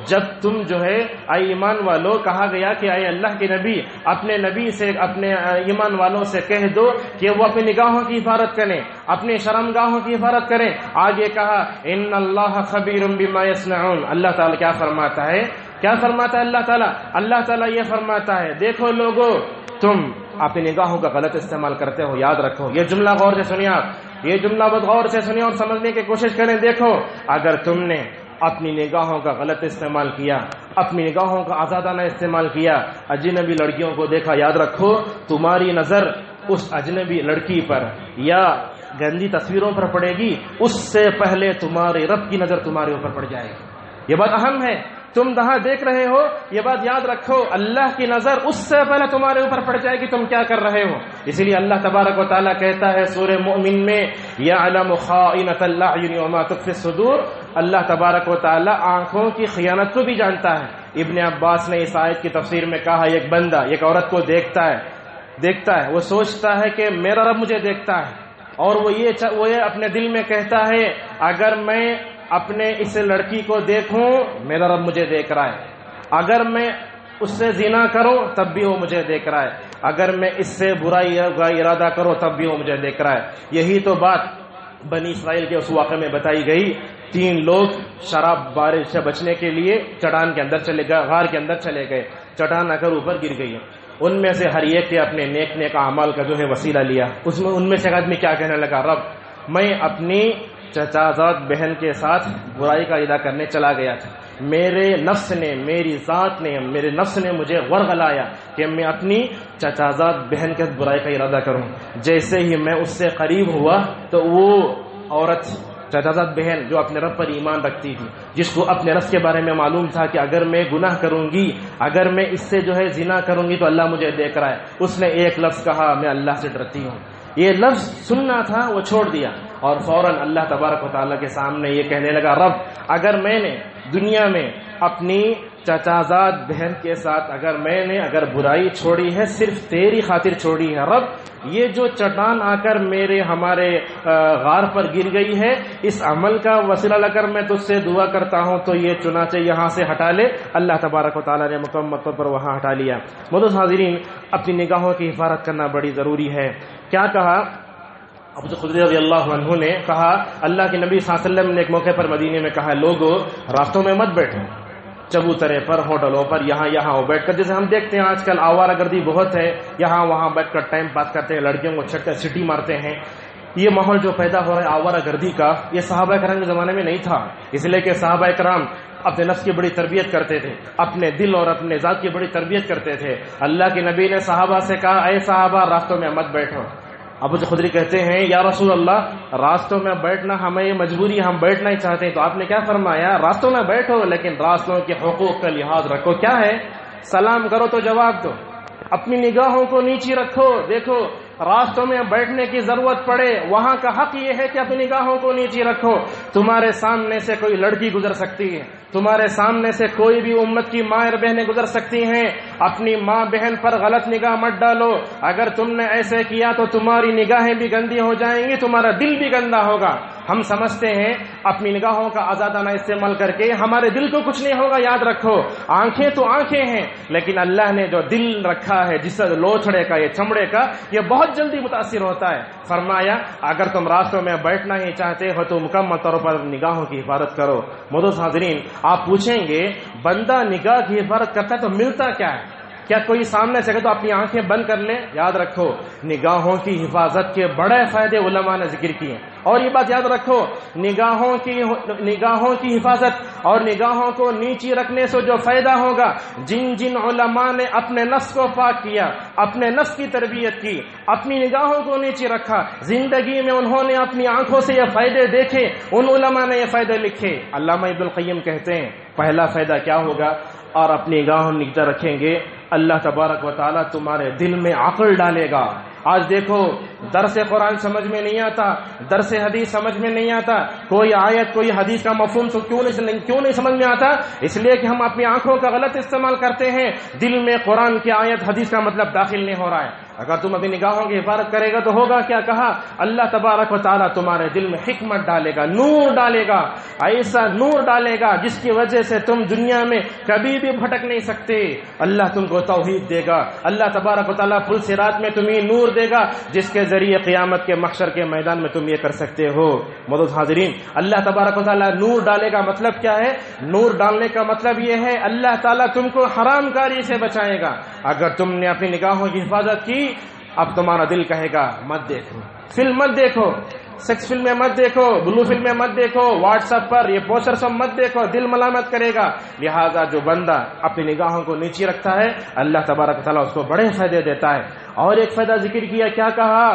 جب تم جو ہے اے ایمان والو کہا گیا کہ اے اللہ کے نبی اپنے نبی سے اپنے ایمان والوں سے کہہ دو کہ وہ اپنی نگاہوں کی حفاظت کریں، اپنی شرمگاہوں کی حفاظت کریں۔ آگے کہا ان اللہ خبیر بما یصنعون، اللہ تعالیٰ کیا فرماتا ہے؟ کیا فرماتا ہے اللہ تعالیٰ یہ فرماتا ہے دیکھو لوگو تم اپنی نگاہوں کا غلط استعمال کرتے ہو، یاد رکھو یہ جملہ غور سے سنیے، آپ یہ جملہ بہت غور سے سنیے اور سمجھنے کی کوشش کریں۔ دیکھو اگر تم نے اپنی نگاہوں کا غلط استعمال کیا، اپنی نگاہوں کا آزادانہ استعمال کیا، اجنبی لڑکیوں کو دیکھا، یاد رکھو تمہاری نظر اس اجنبی لڑکی پر یا گندی تصویروں پر پڑے گی، اس سے پہلے تمہارے رب کی نظر تمہارے اوپر پڑ جائے گی۔ یہ بات اہم ہے، تم جہاں دیکھ رہے ہو یہ بات یاد رکھو، اللہ کی نظر اس سے پہلے تمہارے اوپر پڑ جائے گی تم کیا کر رہے ہو۔ اسی لیے اللہ تبارک و تعالیٰ کہتا ہے سورہ مؤمن میں یعلم خائنۃ الاعین وما تخفی الصدور، اللہ تبارک و تعالیٰ آنکھوں کی خیانت کو بھی جانتا ہے۔ ابن عباس نے اس آیت کی تفسیر میں کہا ایک بندہ ایک عورت کو دیکھتا ہے وہ سوچتا ہے کہ میرا رب مجھے دیکھتا ہے، اور وہ یہ اپنے دل میں کہتا ہے اگر میں اپنے اس لڑکی کو دیکھوں میرا رب مجھے دیکھ رہا ہے، اگر میں اس سے زنا کروں تب بھی وہ مجھے دیکھ رہا ہے، اگر میں اس سے برائی کا ارادہ کروں تب بھی وہ مجھے دیکھ رہا ہے۔ یہی تو بات بنی اسرائیل کے اس واقعے میں بتائی گئی، 3 لوگ شراب بارش سے بچنے کے لیے چٹان کے اندر چلے گئے، غار کے اندر چلے گئے، چٹان آ کر اوپر گر گئی، ان میں سے ہر ایک نے اپنے نیک اعمال کا جو ہے وسیلہ لیا، ان میں سے ایک آدمی کیا کہنے لگا، رب میں اپنی چچازاد بہن کے ساتھ برائی کا ارادہ کرنے چلا گیا تھا، میرے نفس نے مجھے ورغلایا کہ میں اپنی چچازاد بہن کے برائی کا ارادہ کروں۔ جیسے ہی میں اس سے قریب ہوا تو وہ عورت چچازاد بہن جو اپنے رب پر ایمان رکھتی تھی، جس کو اپنے رب کے بارے میں معلوم تھا کہ اگر میں گناہ کروں گی، اگر میں اس سے جو ہے زنا کروں گی تو اللہ مجھے دیکھ رہا ہے، اس نے ایک لفظ کہا میں اللہ سے ڈرتی ہوں۔ یہ لفظ سننا تھا وہ چھوڑ دیا اور فوراً اللہ تبارک و تعالیٰ کے سامنے یہ کہنے لگا رب اگر میں نے دنیا میں اپنی چچازاد بہن کے ساتھ اگر برائی چھوڑی ہے صرف تیری خاطر چھوڑی ہے، رب یہ جو چٹان آ کر ہمارے غار پر گر گئی ہے اس عمل کا وسیلہ لے کر میں تجھ سے دعا کرتا ہوں تو یہ چنانچہ یہاں سے ہٹا لے۔ اللہ تبارک و تعالیٰ نے مکمل طور پر وہاں ہٹا لیا۔ معزز حاضرین اپنی نگاہوں کی حفاظت کرنا بڑی ضروری ہے۔ کیا کہا ابو خدری رضی اللہ عنہ نے کہا اللہ کے نبی صلی اللہ علیہ وسلم نے ایک موقع پر مدینے میں کہا لوگوں راستوں میں مت بیٹھو، چبوترے پر ہوٹلوں پر یہاں بیٹھ کر، جیسے ہم دیکھتے ہیں آج کل آوارہ گردی بہت ہے، یہاں وہاں بیٹھ کر ٹائم پاس کرتے ہیں، لڑکیوں کو چھٹ کر سٹی مارتے ہیں۔ یہ ماحول جو پیدا ہو رہا ہے آوارہ گردی کا یہ صحابہ کرام کے زمانے میں نہیں تھا، اس لیے کہ صحابہ کرام اپنے نفس کی بڑی تربیت کرتے تھے، اپنے دل اور اپنے ذات کی بڑی تربیت کرتے تھے۔ اللہ کے نبی نے صحابہ سے کہا اے صحابہ راستوں میں مت بیٹھو۔ ابو خدری کہتے ہیں یا رسول اللہ راستوں میں بیٹھنا ہمیں یہ مجبوری، ہم بیٹھنا ہی چاہتے ہیں، تو آپ نے کیا فرمایا راستوں میں بیٹھو لیکن راستوں کے حقوق کا لحاظ رکھو۔ کیا ہے؟ سلام کرو تو جواب دو، اپنی نگاہوں کو نیچی رکھو۔ دیکھو راستوں میں بیٹھنے کی ضرورت پڑے وہاں کا حق یہ ہے کہ اپنی نگاہوں کو نیچی رکھو۔ تمہارے سامنے سے کوئی لڑکی گزر سکتی ہے، تمہارے سامنے سے کوئی بھی امت کی ماں اور بہنیں گزر سکتی ہیں، اپنی ماں بہن پر غلط نگاہ مت ڈالو۔ اگر تم نے ایسے کیا تو تمہاری نگاہیں بھی گندی ہو جائیں گی، تمہارا دل بھی گندا ہوگا۔ ہم سمجھتے ہیں اپنی نگاہوں کا آزادانہ استعمال کر کے ہمارے دل کو کچھ نہیں ہوگا، یاد رکھو آنکھیں تو آنکھیں ہیں لیکن اللہ نے جو دل رکھا ہے جس لوچڑے کا یہ چمڑے کا یہ بہت جلدی متاثر ہوتا ہے۔ فرمایا اگر تم راستوں میں بیٹھنا ہی چاہتے ہو تو مکمل طور پر نگاہوں کی حفاظت کرو۔ معزز حاضرین آپ پوچھیں گے بندہ نگاہ کی حفاظت کرتا ہے تو ملتا کیا ہے؟ کیا کوئی سامنے سے کہ تو اپنی آنکھیں بند کر لے؟ یاد رکھو نگاہوں کی حفاظت کے بڑے فائدے علماء نے ذکر کیے ہیں، اور یہ بات یاد رکھو نگاہوں کی حفاظت اور نگاہوں کو نیچی رکھنے سے جو فائدہ ہوگا، جن علماء نے اپنے نفس کو پاک کیا، اپنے نفس کی تربیت کی، اپنی نگاہوں کو نیچی رکھا، زندگی میں انہوں نے اپنی آنکھوں سے یہ فائدے دیکھے، ان علماء نے یہ فائدے لکھے۔ علامہ ابن القیم کہتے ہیں پہلا فائدہ کیا ہوگا؟ اور اپنی نگاہوں نگاہ رکھیں گے اللہ تبارک و تعالیٰ تمہارے دل میں عقل ڈالے گا۔ آج دیکھو درس قرآن سمجھ میں نہیں آتا، درس حدیث سمجھ میں نہیں آتا، کوئی آیت کوئی حدیث کا مفہوم کیوں نہیں سمجھ میں آتا؟ اس لیے کہ ہم اپنی آنکھوں کا غلط استعمال کرتے ہیں، دل میں قرآن کی آیت حدیث کا مطلب داخل نہیں ہو رہا ہے۔ اگر تم اپنی نگاہوں کی حفاظت کرے گا تو ہوگا کیا؟ کہا اللہ تبارک و تعالیٰ تمہارے دل میں حکمت ڈالے گا، نور ڈالے گا، ایسا نور ڈالے گا جس کی وجہ سے تم دنیا میں کبھی بھی بھٹک نہیں سکتے۔ اللہ تم کو توحید دے گا، اللہ تبارک و تعالیٰ پل صراط میں تمہیں نور دے گا جس کے ذریعے قیامت کے محشر کے میدان میں تم یہ کر سکتے ہو۔ معزز حاضرین، اللہ تبارک و تعالیٰ نور ڈالے گا مطلب کیا ہے؟ نور ڈالنے کا مطلب یہ ہے اللہ تعالیٰ تم کو حرام کاری سے بچائے گا۔ اگر تم نے اپنی نگاہوں کی حفاظت کی، اب تمہارا دل کہے گا مت دیکھو، فلم مت دیکھو، سیکس فلم میں مت دیکھو، بلو فلم میں مت دیکھو، واٹس ایپ پر یہ پوسٹر سب مت دیکھو، دل ملامت کرے گا۔ لہٰذا جو بندہ اپنی نگاہوں کو نیچی رکھتا ہے اللہ تبارک و تعالیٰ اس کو بڑے فائدے دیتا ہے۔ اور ایک فائدہ ذکر کیا، کیا کہا؟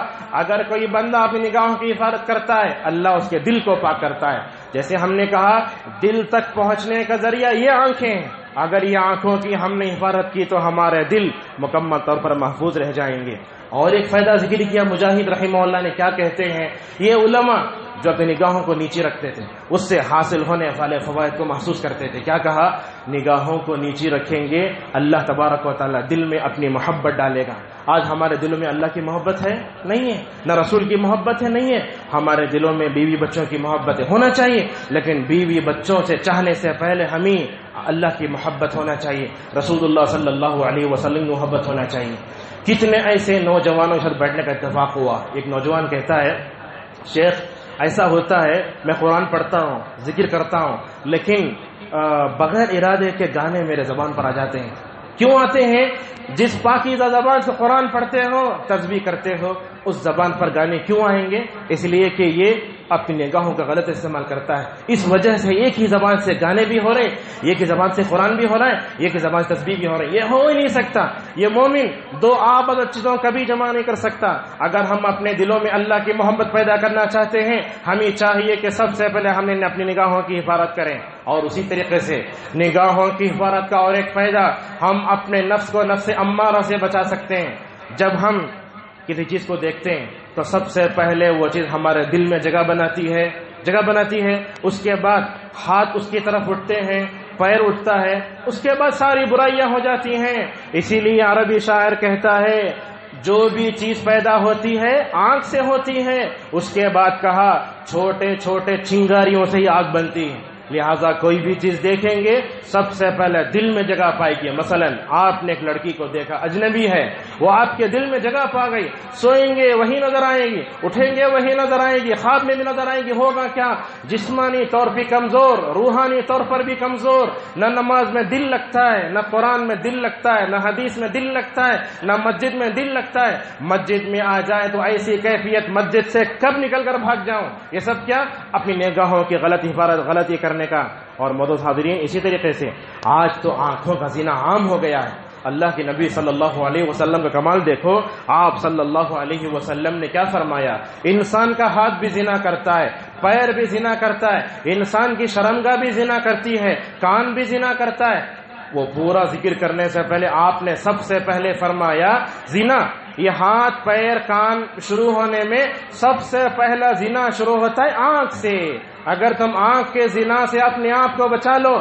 اگر کوئی بندہ اپنی نگاہوں کی حفاظت کرتا ہے اللہ اس کے دل کو پاک کرتا ہے۔ جیسے ہم نے کہا دل تک پہنچنے کا ذریعہ یہ آنکھیں ہیں، اگر یہ آنکھوں کی ہم نے حفاظت کی تو ہمارے دل مکمل طور پر محفوظ رہ جائیں گے۔ اور ایک فائدہ ذکر کیا مجاہد رحمہ اللہ نے، کیا کہتے ہیں؟ یہ علماء جو اپنی نگاہوں کو نیچے رکھتے تھے اس سے حاصل ہونے والے فوائد کو محسوس کرتے تھے۔ کیا کہا؟ نگاہوں کو نیچے رکھیں گے اللہ تبارک و تعالیٰ دل میں اپنی محبت ڈالے گا۔ آج ہمارے دلوں میں اللہ کی محبت ہے نہیں ہے، نہ رسول کی محبت ہے نہیں ہے۔ ہمارے دلوں میں بیوی بچوں کی محبت ہونا چاہیے، لیکن بیوی بچوں سے چاہنے سے پہلے ہمیں اللہ کی محبت ہونا چاہیے، رسول اللہ صلی اللہ علیہ وسلم کی محبت ہونا چاہیے۔ کتنے ایسے نوجوانوں کے ساتھ بیٹھنے کا اتفاق ہوا، ایک نوجوان کہتا ہے شیخ ایسا ہوتا ہے میں قرآن پڑھتا ہوں، ذکر کرتا ہوں، لیکن بغیر ارادے کے گانے میرے زبان پر آ جاتے ہیں۔ کیوں آتے ہیں؟ جس پاکیزہ زبان سے قرآن پڑھتے ہو، تسبیح کرتے ہو، اس زبان پر گانے کیوں آئیں گے؟ اس لیے کہ یہ اپنی نگاہوں کا غلط استعمال کرتا ہے۔ اس وجہ سے ایک ہی زبان سے گانے بھی ہو رہے ہیں، ایک ہی زبان سے قرآن بھی ہو رہا ہے، ایک ہی زبان سے تسبیح بھی ہو رہی ہے۔ یہ ہو ہی نہیں سکتا۔ یہ مومن دو آباد چیزوں کبھی جمع نہیں کر سکتا۔ اگر ہم اپنے دلوں میں اللہ کی محبت پیدا کرنا چاہتے ہیں، ہمیں چاہیے کہ سب سے پہلے ہم نے اپنی نگاہوں کی حفاظت کریں، اور اسی طریقے سے نگاہوں کی حفاظت کا اور ایک فائدہ، ہم اپنے نفس کو نفس امارہ سے بچا سکتے ہیں۔ جب ہم کسی چیز کو دیکھتے ہیں تو سب سے پہلے وہ چیز ہمارے دل میں جگہ بناتی ہے، اس کے بعد ہاتھ اس کی طرف اٹھتے ہیں، پیر اٹھتا ہے، اس کے بعد ساری برائیاں ہو جاتی ہیں۔ اسی لیے عربی شاعر کہتا ہے جو بھی چیز پیدا ہوتی ہے آنکھ سے ہوتی ہے، اس کے بعد کہا چھوٹے چھوٹے چنگاریوں سے ہی آگ بنتی ہے۔ لہٰذا کوئی بھی چیز دیکھیں گے سب سے پہلے دل میں جگہ پائے گی۔ مثلا آپ نے ایک لڑکی کو دیکھا، اجنبی ہے، وہ آپ کے دل میں جگہ پا گئی، سوئیں گے وہی نظر آئے گی، اٹھیں گے وہی نظر آئے گی، خواب میں بھی نظر آئے گی۔ ہوگا کیا؟ جسمانی طور پہ کمزور، روحانی طور پر بھی کمزور، نہ نماز میں دل لگتا ہے، نہ قرآن میں دل لگتا ہے، نہ حدیث میں دل لگتا ہے، نہ مسجد میں دل لگتا ہے۔ مسجد میں آ جائے تو ایسی کیفیت مسجد سے کب نکل کر بھاگ جاؤں۔ یہ سب کیا؟ اپنی نگاہوں کی غلط حفاظت، غلطی کرنے کا۔ اور معزز حاضرین، اسی طریقے سے آج تو آنکھوں کا زنا عام ہو گیا ہے۔ اللہ کے نبی صلی اللہ علیہ وسلم کا کمال دیکھو، آپ صلی اللہ علیہ وسلم نے کیا فرمایا؟ انسان کا ہاتھ بھی زنا کرتا ہے، پیر بھی زنا کرتا ہے، انسان کی شرمگاہ بھی زنا کرتی ہے، کان بھی زنا کرتا ہے۔ وہ پورا ذکر کرنے سے پہلے آپ نے سب سے پہلے فرمایا زنا، یہ ہاتھ پیر کان شروع ہونے میں سب سے پہلا زنا شروع ہوتا ہے آنکھ سے۔ اگر تم آنکھ کے زنا سے اپنے آپ کو بچا لو،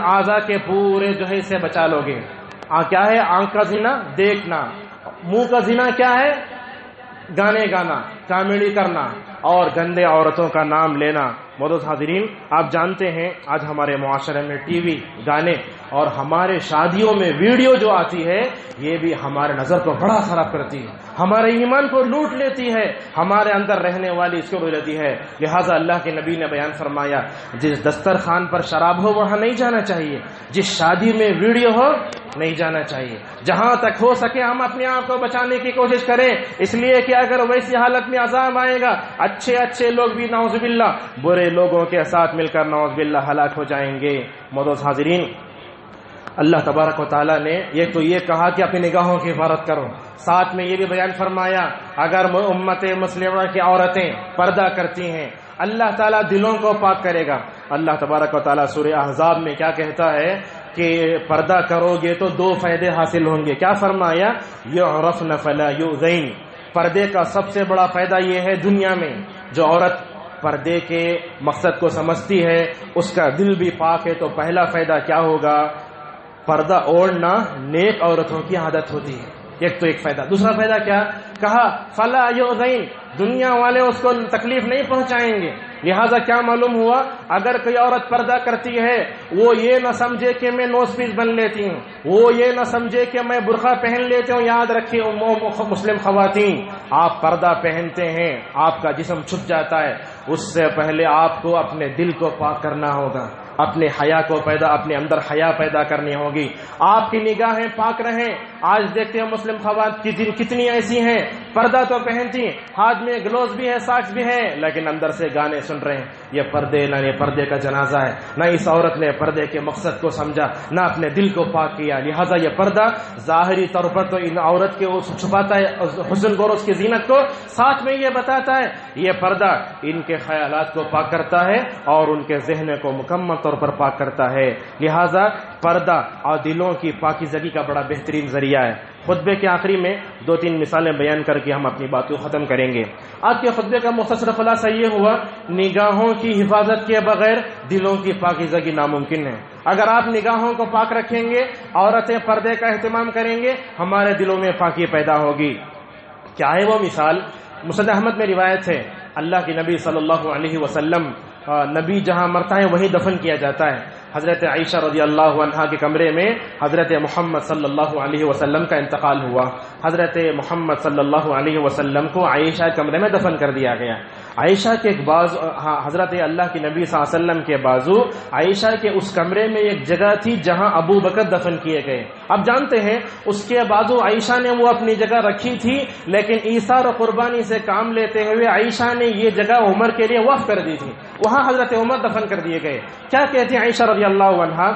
اعضاء کے پورے جو ہے سے بچا لو گے۔ کیا ہے آنکھ کا زنا؟ دیکھنا۔ منہ کا زنا کیا ہے؟ گانے گانا، کامیڈی کرنا اور گندے عورتوں کا نام لینا۔ معزز حاضرین، آپ جانتے ہیں آج ہمارے معاشرے میں ٹی وی، گانے اور ہمارے شادیوں میں ویڈیو جو آتی ہے یہ بھی ہمارے نظر کو بڑا خراب کرتی ہے، ہمارے ایمان کو لوٹ لیتی ہے، ہمارے اندر رہنے والی اس کو لوٹ لیتی ہے۔ لہٰذا اللہ کے نبی نے بیان فرمایا جس دسترخوان پر شراب ہو وہاں نہیں جانا چاہیے، جس شادی میں ویڈیو ہو نہیں جانا چاہیے۔ جہاں تک ہو سکے ہم اپنے آپ کو بچانے کی کوشش کریں، اس لیے کہ اگر ویسی حالت میں عذاب آئے گا اچھے لوگ بھی نعوذ باللہ برے لوگوں کے ساتھ مل کر نعوذ باللہ ہلاک ہو جائیں گے۔ معزز حاضرین، اللہ تبارک و تعالیٰ نے یہ کہا کہ اپنی نگاہوں کی حفاظت کرو، ساتھ میں یہ بھی بیان فرمایا اگر امت مسلمہ کی عورتیں پردہ کرتی ہیں اللہ تعالیٰ دلوں کو پاک کرے گا۔ اللہ تبارک و تعالیٰ سورہ احزاب میں کیا کہتا ہے کہ پردہ کرو گے تو دو فائدے حاصل ہوں گے۔ کیا فرمایا؟ یعرفن فلا یؤذین۔ پردے کا سب سے بڑا فائدہ یہ ہے دنیا میں جو عورت پردے کے مقصد کو سمجھتی ہے اس کا دل بھی پاک ہے، تو پہلا فائدہ کیا ہوگا؟ پردہ اوڑھنا نیک عورتوں کی عادت ہوتی ہے۔ ایک فائدہ. دوسرا فائدہ کیا کہا؟ فلا یؤذین، دنیا والے اس کو تکلیف نہیں پہنچائیں گے. لہذا کیا معلوم ہوا؟ اگر کوئی عورت پردہ کرتی ہے وہ یہ نہ سمجھے کہ میں نوز پیس بن لیتی ہوں، وہ یہ نہ سمجھے کہ میں برقع پہن لیتی ہوں. یاد رکھیے مسلم خواتین، آپ پردہ پہنتے ہیں آپ کا جسم چھپ جاتا ہے، اس سے پہلے آپ کو اپنے دل کو پاک کرنا ہوگا، اپنے حیا کو اپنے اندر حیا پیدا کرنی ہوگی. آپ کی نگاہیں پاک رہیں. آج دیکھتے ہیں مسلم خواتین کتنی ایسی ہیں پردہ تو پہنتی، ہاتھ میں گلوز بھی ہے، ساکس بھی ہے، لیکن اندر سے گانے سن رہے ہیں. یہ پردے کا جنازہ ہے. نہ اس عورت نے پردے کے مقصد کو سمجھا، نہ اپنے دل کو پاک کیا. لہٰذا یہ پردہ ظاہری طور پر تو ان عورت کے چھپاتا ہے حسن اور اس کی زینت کو، ساتھ میں یہ بتاتا ہے یہ پردہ ان کے خیالات کو پاک کرتا ہے اور ان کے ذہن کو مکمل طور پر پاک کرتا ہے. لہذا پردہ اور دلوں کی پاکیزگی کا بڑا بہترین ذریعہ ہے. خطبے کے آخری میں 2-3 مثالیں بیان کر کے ہم اپنی بات کو ختم کریں گے. آج کے خطبے کا مختصر خلاصہ یہ ہوا، نگاہوں کی حفاظت کے بغیر دلوں کی پاکیزگی ناممکن ہے. اگر آپ نگاہوں کو پاک رکھیں گے، عورتیں پردے کا اہتمام کریں گے، ہمارے دلوں میں پاکی پیدا ہوگی. کیا ہے وہ مثال؟ مسند احمد میں روایت ہے، اللہ کے نبی صلی اللہ علیہ وسلم، نبی جہاں مرتا ہے وہیں دفن کیا جاتا ہے. حضرت عائشہ رضی اللہ عنہا کے کمرے میں حضرت محمد صلی اللہ علیہ وسلم کا انتقال ہوا. حضرت محمد صلی اللہ علیہ وسلم کو عائشہ کے کمرے میں دفن کر دیا گیا. عائشہ کے ایک بازو، حضرت اللہ کے نبی صلی اللہ علیہ وسلم کے بازو عائشہ کے اس کمرے میں ایک جگہ تھی جہاں ابو بکر دفن کیے گئے. اب جانتے ہیں اس کے بازو عائشہ نے وہ اپنی جگہ رکھی تھی، لیکن ایثار و قربانی سے کام لیتے ہوئے عائشہ نے یہ جگہ عمر کے لیے وقف کر دی تھی. وہاں حضرت عمر دفن کر دیے گئے. کیا کہتی ہیں عائشہ رضی اللہ عنہا؟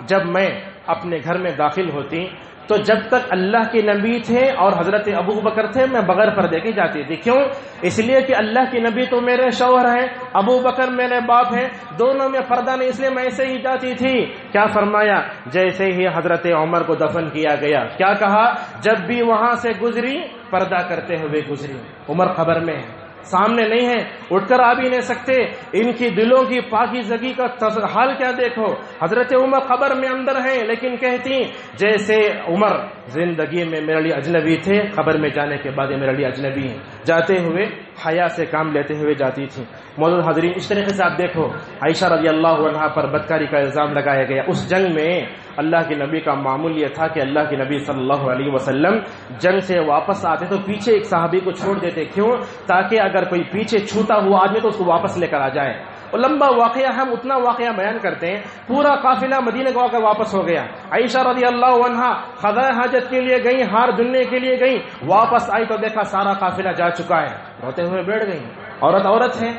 جب میں اپنے گھر میں داخل ہوتی تو جب تک اللہ کے نبی تھے اور حضرت ابو بکر تھے میں بغیر پردے کی جاتی تھی. کیوں؟ اس لیے کہ اللہ کے نبی تو میرے شوہر ہیں، ابو بکر میرے باپ ہیں، دونوں میں پردہ نہیں، اس لیے میں ایسے ہی جاتی تھی. کیا فرمایا؟ جیسے ہی حضرت عمر کو دفن کیا گیا، کیا کہا؟ جب بھی وہاں سے گزری پردہ کرتے ہوئے گزری. عمر خبر میں ہے، سامنے نہیں ہے، اٹھ کر آ بھی نہیں سکتے. ان کی دلوں کی پاکیزگی کا حال کیا دیکھو. حضرت عمر خبر میں اندر ہیں لیکن کہتی جیسے عمر زندگی میں میرے لیے اجنبی تھے، خبر میں جانے کے بعد میرے لیے اجنبی ہیں. جاتے ہوئے حیا سے کام لیتے ہوئے جاتی تھی. موجود حاضرین، اس طریقے سے آپ دیکھو عائشہ رضی اللہ عنہا پر بدکاری کا الزام لگایا گیا. اس جنگ میں اللہ کے نبی کا معمول یہ تھا کہ اللہ کے نبی صلی اللہ علیہ وسلم جنگ سے واپس آتے تو پیچھے ایک صحابی کو چھوڑ دیتے. کیوں؟ تاکہ اگر کوئی پیچھے چھوٹا ہوا آدمی تو اس کو واپس لے کر آ جائے. اور لمبا واقعہ، ہم اتنا واقعہ بیان کرتے ہیں. پورا قافلہ مدینہ کو آ کر واپس ہو گیا. عائشہ رضی اللہ عنہا قضاء حاجت کے لیے گئی، ہار دھلنے کے لیے گئی، واپس آئی تو دیکھا سارا قافلہ جا چکا ہے. روتے ہوئے بیٹھ گئی. عورت ہے،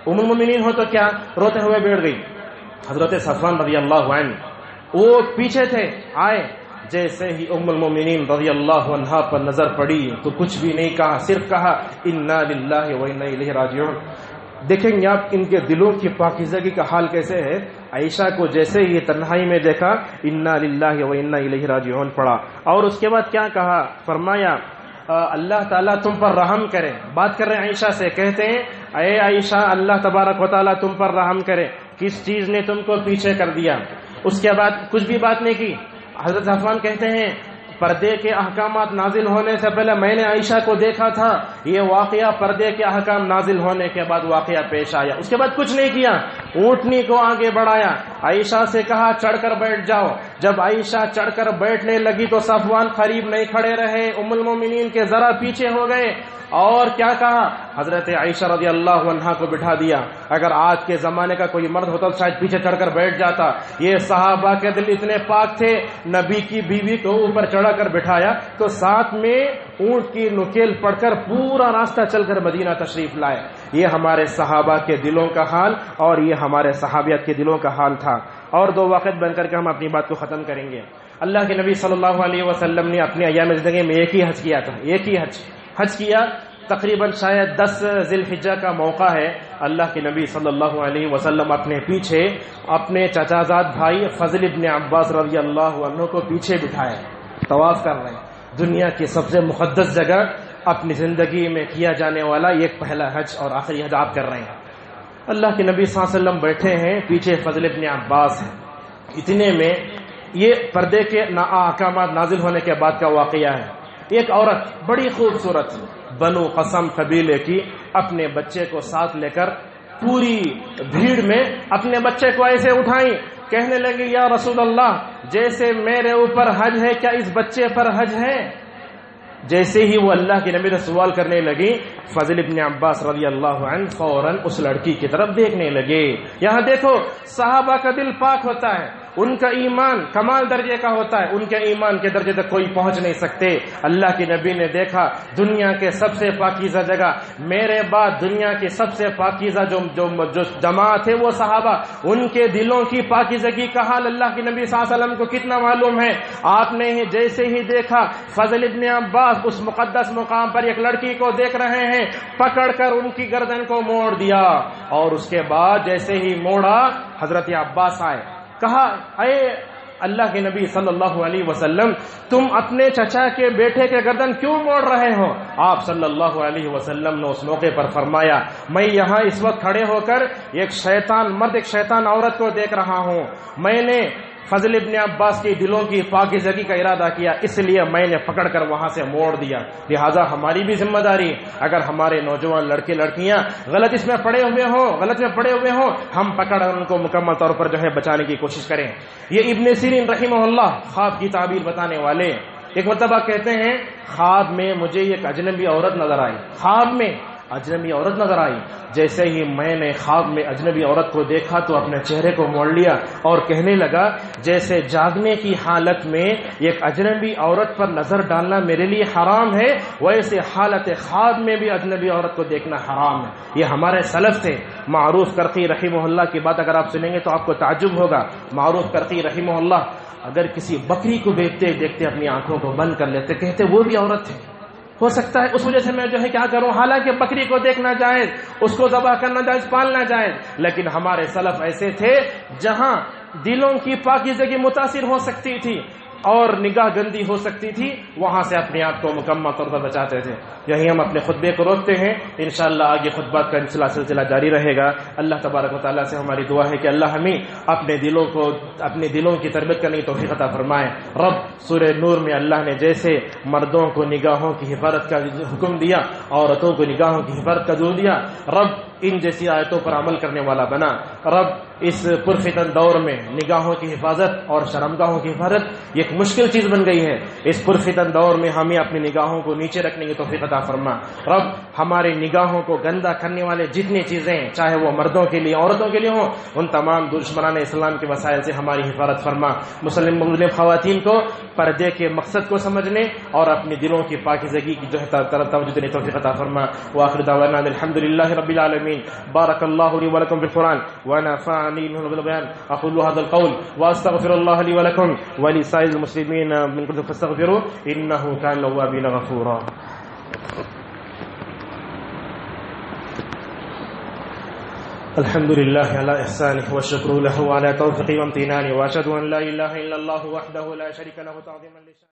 ام المؤمنین ہو تو کیا، روتے ہوئے بیٹھ گئی. حضرت صفوان رضی اللہ عنہ وہ پیچھے تھے، آئے. جیسے ہی ام المؤمنین رضی اللہ عنہا پر نظر پڑی تو کچھ بھی نہیں کہا، صرف کہا انا للہ و انا الیہ راجعون. دیکھیں گے آپ ان کے دلوں کی پاکیزگی کا حال کیسے ہے. عائشہ کو جیسے ہی تنہائی میں دیکھا انا للہ و انا الیہ راجعون پڑھا، اور اس کے بعد کیا کہا؟ فرمایا اللہ تعالیٰ تم پر رحم کرے. بات کر رہے ہیں عائشہ سے، کہتے ہیں اے عائشہ اللہ تبارک و تعالیٰ تم پر رحم کرے، کس چیز نے تم کو پیچھے کر دیا؟ اس کے بعد کچھ بھی بات نہیں کی. حضرت صفوان کہتے ہیں پردے کے احکامات نازل ہونے سے پہلے میں نے عائشہ کو دیکھا تھا، یہ واقعہ پردے کے احکام نازل ہونے کے بعد واقعہ پیش آیا. اس کے بعد کچھ نہیں کیا، اونٹنی کو آگے بڑھایا، عائشہ سے کہا چڑھ کر بیٹھ جاؤ. جب عائشہ چڑھ کر بیٹھنے لگی تو صفوان قریب نہیں کھڑے رہے، ام المومنین کے ذرا پیچھے ہو گئے. اور کیا کہا؟ حضرت عائشہ رضی اللہ عنہا کو بٹھا دیا. اگر آج کے زمانے کا کوئی مرد ہوتا تو شاید پیچھے چڑھ کر بیٹھ جاتا. یہ صحابہ کے دل اتنے پاک تھے، نبی کی بیوی کو اوپر چڑھا کر بٹھایا تو ساتھ میں اونٹ کی نکیل پڑھ کر پورا راستہ چل کر مدینہ تشریف لائے. یہ ہمارے صحابہ کے دلوں کا حال اور یہ ہمارے صحابیات کے دلوں کا حال تھا. اور دو واقعات بن کر کے ہم اپنی بات کو ختم کریں گے. اللہ کے نبی صلی اللہ علیہ وسلم نے اپنے ایام زندگی میں ایک ہی حج کیا تھا، ایک ہی حج کیا. تقریباً شاید 10 ذی الحجہ کا موقع ہے. اللہ کے نبی صلی اللہ علیہ وسلم اپنے پیچھے اپنے چچا زاد بھائی فضل ابن عباس رضی اللہ عنہ کو پیچھے بٹھائے، طواف کر رہے ہیں. دنیا کی سب سے مقدس جگہ اپنی زندگی میں کیا جانے والا یہ پہلا حج اور آخری حج آپ کر رہے ہیں. اللہ کے نبی صلی اللہ علیہ وسلم بیٹھے ہیں، پیچھے فضل ابن عباس ہیں. اتنے میں یہ پردے کے احکامات نازل ہونے کے بعد کا واقعہ ہے. ایک عورت بڑی خوبصورت بنو قسم قبیلے کی اپنے بچے کو ساتھ لے کر پوری بھیڑ میں اپنے بچے کو ایسے اٹھائیں، کہنے لگی یا رسول اللہ جیسے میرے اوپر حج ہے کیا اس بچے پر حج ہے؟ جیسے ہی وہ اللہ کے نبی سے سوال کرنے لگی، فضل ابن عباس رضی اللہ عنہ فوراً اس لڑکی کی طرف دیکھنے لگے۔ یہاں دیکھو صحابہ کا دل پاک ہوتا ہے، ان کا ایمان کمال درجے کا ہوتا ہے، ان کے ایمان کے درجے تک کوئی پہنچ نہیں سکتے۔ اللہ کے نبی نے دیکھا دنیا کے سب سے پاکیزہ جگہ، میرے بعد دنیا کی سب سے پاکیزہ جو جماعت ہے وہ صحابہ، ان کے دلوں کی پاکیزگی کا حال اللہ کے نبی صلی اللہ علیہ وسلم کو کتنا معلوم ہے۔ آپ نے جیسے ہی دیکھا فضل ابن عباس اس مقدس مقام پر ایک لڑکی کو دیکھ رہے ہیں، پکڑ کر ان کی گردن کو موڑ دیا، اور اس کے بعد جیسے ہی موڑا حضرت عباس آئے، کہا اے اللہ کے نبی صلی اللہ علیہ وسلم تم اپنے چچا کے بیٹے کے گردن کیوں موڑ رہے ہو؟ آپ صلی اللہ علیہ وسلم نے اس موقع پر فرمایا میں یہاں اس وقت کھڑے ہو کر ایک شیطان مرد ایک شیطان عورت کو دیکھ رہا ہوں، میں نے فضل ابن عباس کے دلوں کی پاکیزگی کا ارادہ کیا، اس لیے میں نے پکڑ کر وہاں سے موڑ دیا۔ لہٰذا ہماری بھی ذمہ داری، اگر ہمارے نوجوان لڑکے لڑکیاں غلط میں پڑے ہوئے ہوں ہم پکڑ کر ان کو مکمل طور پر بچانے کی کوشش کریں۔ یہ ابن سیرین رحمہ اللہ خواب کی تعبیر بتانے والے ایک مرتبہ کہتے ہیں خواب میں مجھے ایک اجنبی عورت نظر آئی، خواب میں اجنبی عورت نظر آئی، جیسے ہی میں نے خواب میں اجنبی عورت کو دیکھا تو اپنے چہرے کو موڑ لیا اور کہنے لگا جیسے جاگنے کی حالت میں ایک اجنبی عورت پر نظر ڈالنا میرے لیے حرام ہے، ویسے حالت خواب میں بھی اجنبی عورت کو دیکھنا حرام ہے۔ یہ ہمارے سلف تھے۔ معروف کرقی رحمہ اللہ کی بات اگر آپ سنیں گے تو آپ کو تعجب ہوگا۔ معروف کرقی رحمہ اللہ اگر کسی بکری کو دیکھتے دیکھتے اپنی آنکھوں کو بند کر لیتے، کہتے وہ بھی عورت ہے، ہو سکتا ہے اس وجہ سے میں کیا کروں، حالانکہ بکری کو دیکھنا جائز، اس کو ذبح کرنا جائز، پالنا جائز، لیکن ہمارے سلف ایسے تھے جہاں دلوں کی پاکیزگی متاثر ہو سکتی تھی اور نگاہ گندی ہو سکتی تھی، وہاں سے اپنے آپ کو مکمل طور پر بچاتے تھے۔ یہی ہم اپنے خطبے کو روکتے ہیں، انشاءاللہ آگے خطبات کا سلسلہ جاری رہے گا۔ اللہ تبارک و تعالیٰ سے ہماری دعا ہے کہ اللہ ہمیں اپنے دلوں کی تربیت کرنے کی توفیق عطا فرمائے۔ رب سورہ نور میں اللہ نے جیسے مردوں کو نگاہوں کی حفاظت کا حکم دیا، عورتوں کو نگاہوں کی حفاظت کا زور دیا، رب ان جیسی آیتوں پر عمل کرنے والا بنا۔ رب اس پرفتن دور میں نگاہوں کی حفاظت اور شرمگاہوں کی حفاظت ایک مشکل چیز بن گئی ہے، اس پرفتن دور میں ہمیں اپنی نگاہوں کو نیچے رکھنے کی توفیق عطا فرما۔ رب ہماری نگاہوں کو گندا کرنے والے جتنی چیزیں چاہے وہ مردوں کے لیے عورتوں کے لیے ہوں، ان تمام دشمنان اسلام کے وسائل سے ہماری حفاظت فرما۔ مسلم خواتین کو پردے کے مقصد کو سمجھنے اور اپنے دلوں کی پاکیزگی کی توجہ دینے توفیق عطا فرما۔ وآخر دعوانا الحمدللہ رب العالمین۔ بارك الله لي ولكم بالقرآن ونفعني منه بالبيان. أقول هذا القول وأستغفر الله لي ولكم ولسائر المسلمين من كل فاستغفروه إنه كان توابا غفورا. الحمد لله على إحسانه والشكر له على توفيقه وامتنانه وأشهد أن لا إله إلا الله وحده لا شريك له تعظيما لشأنه.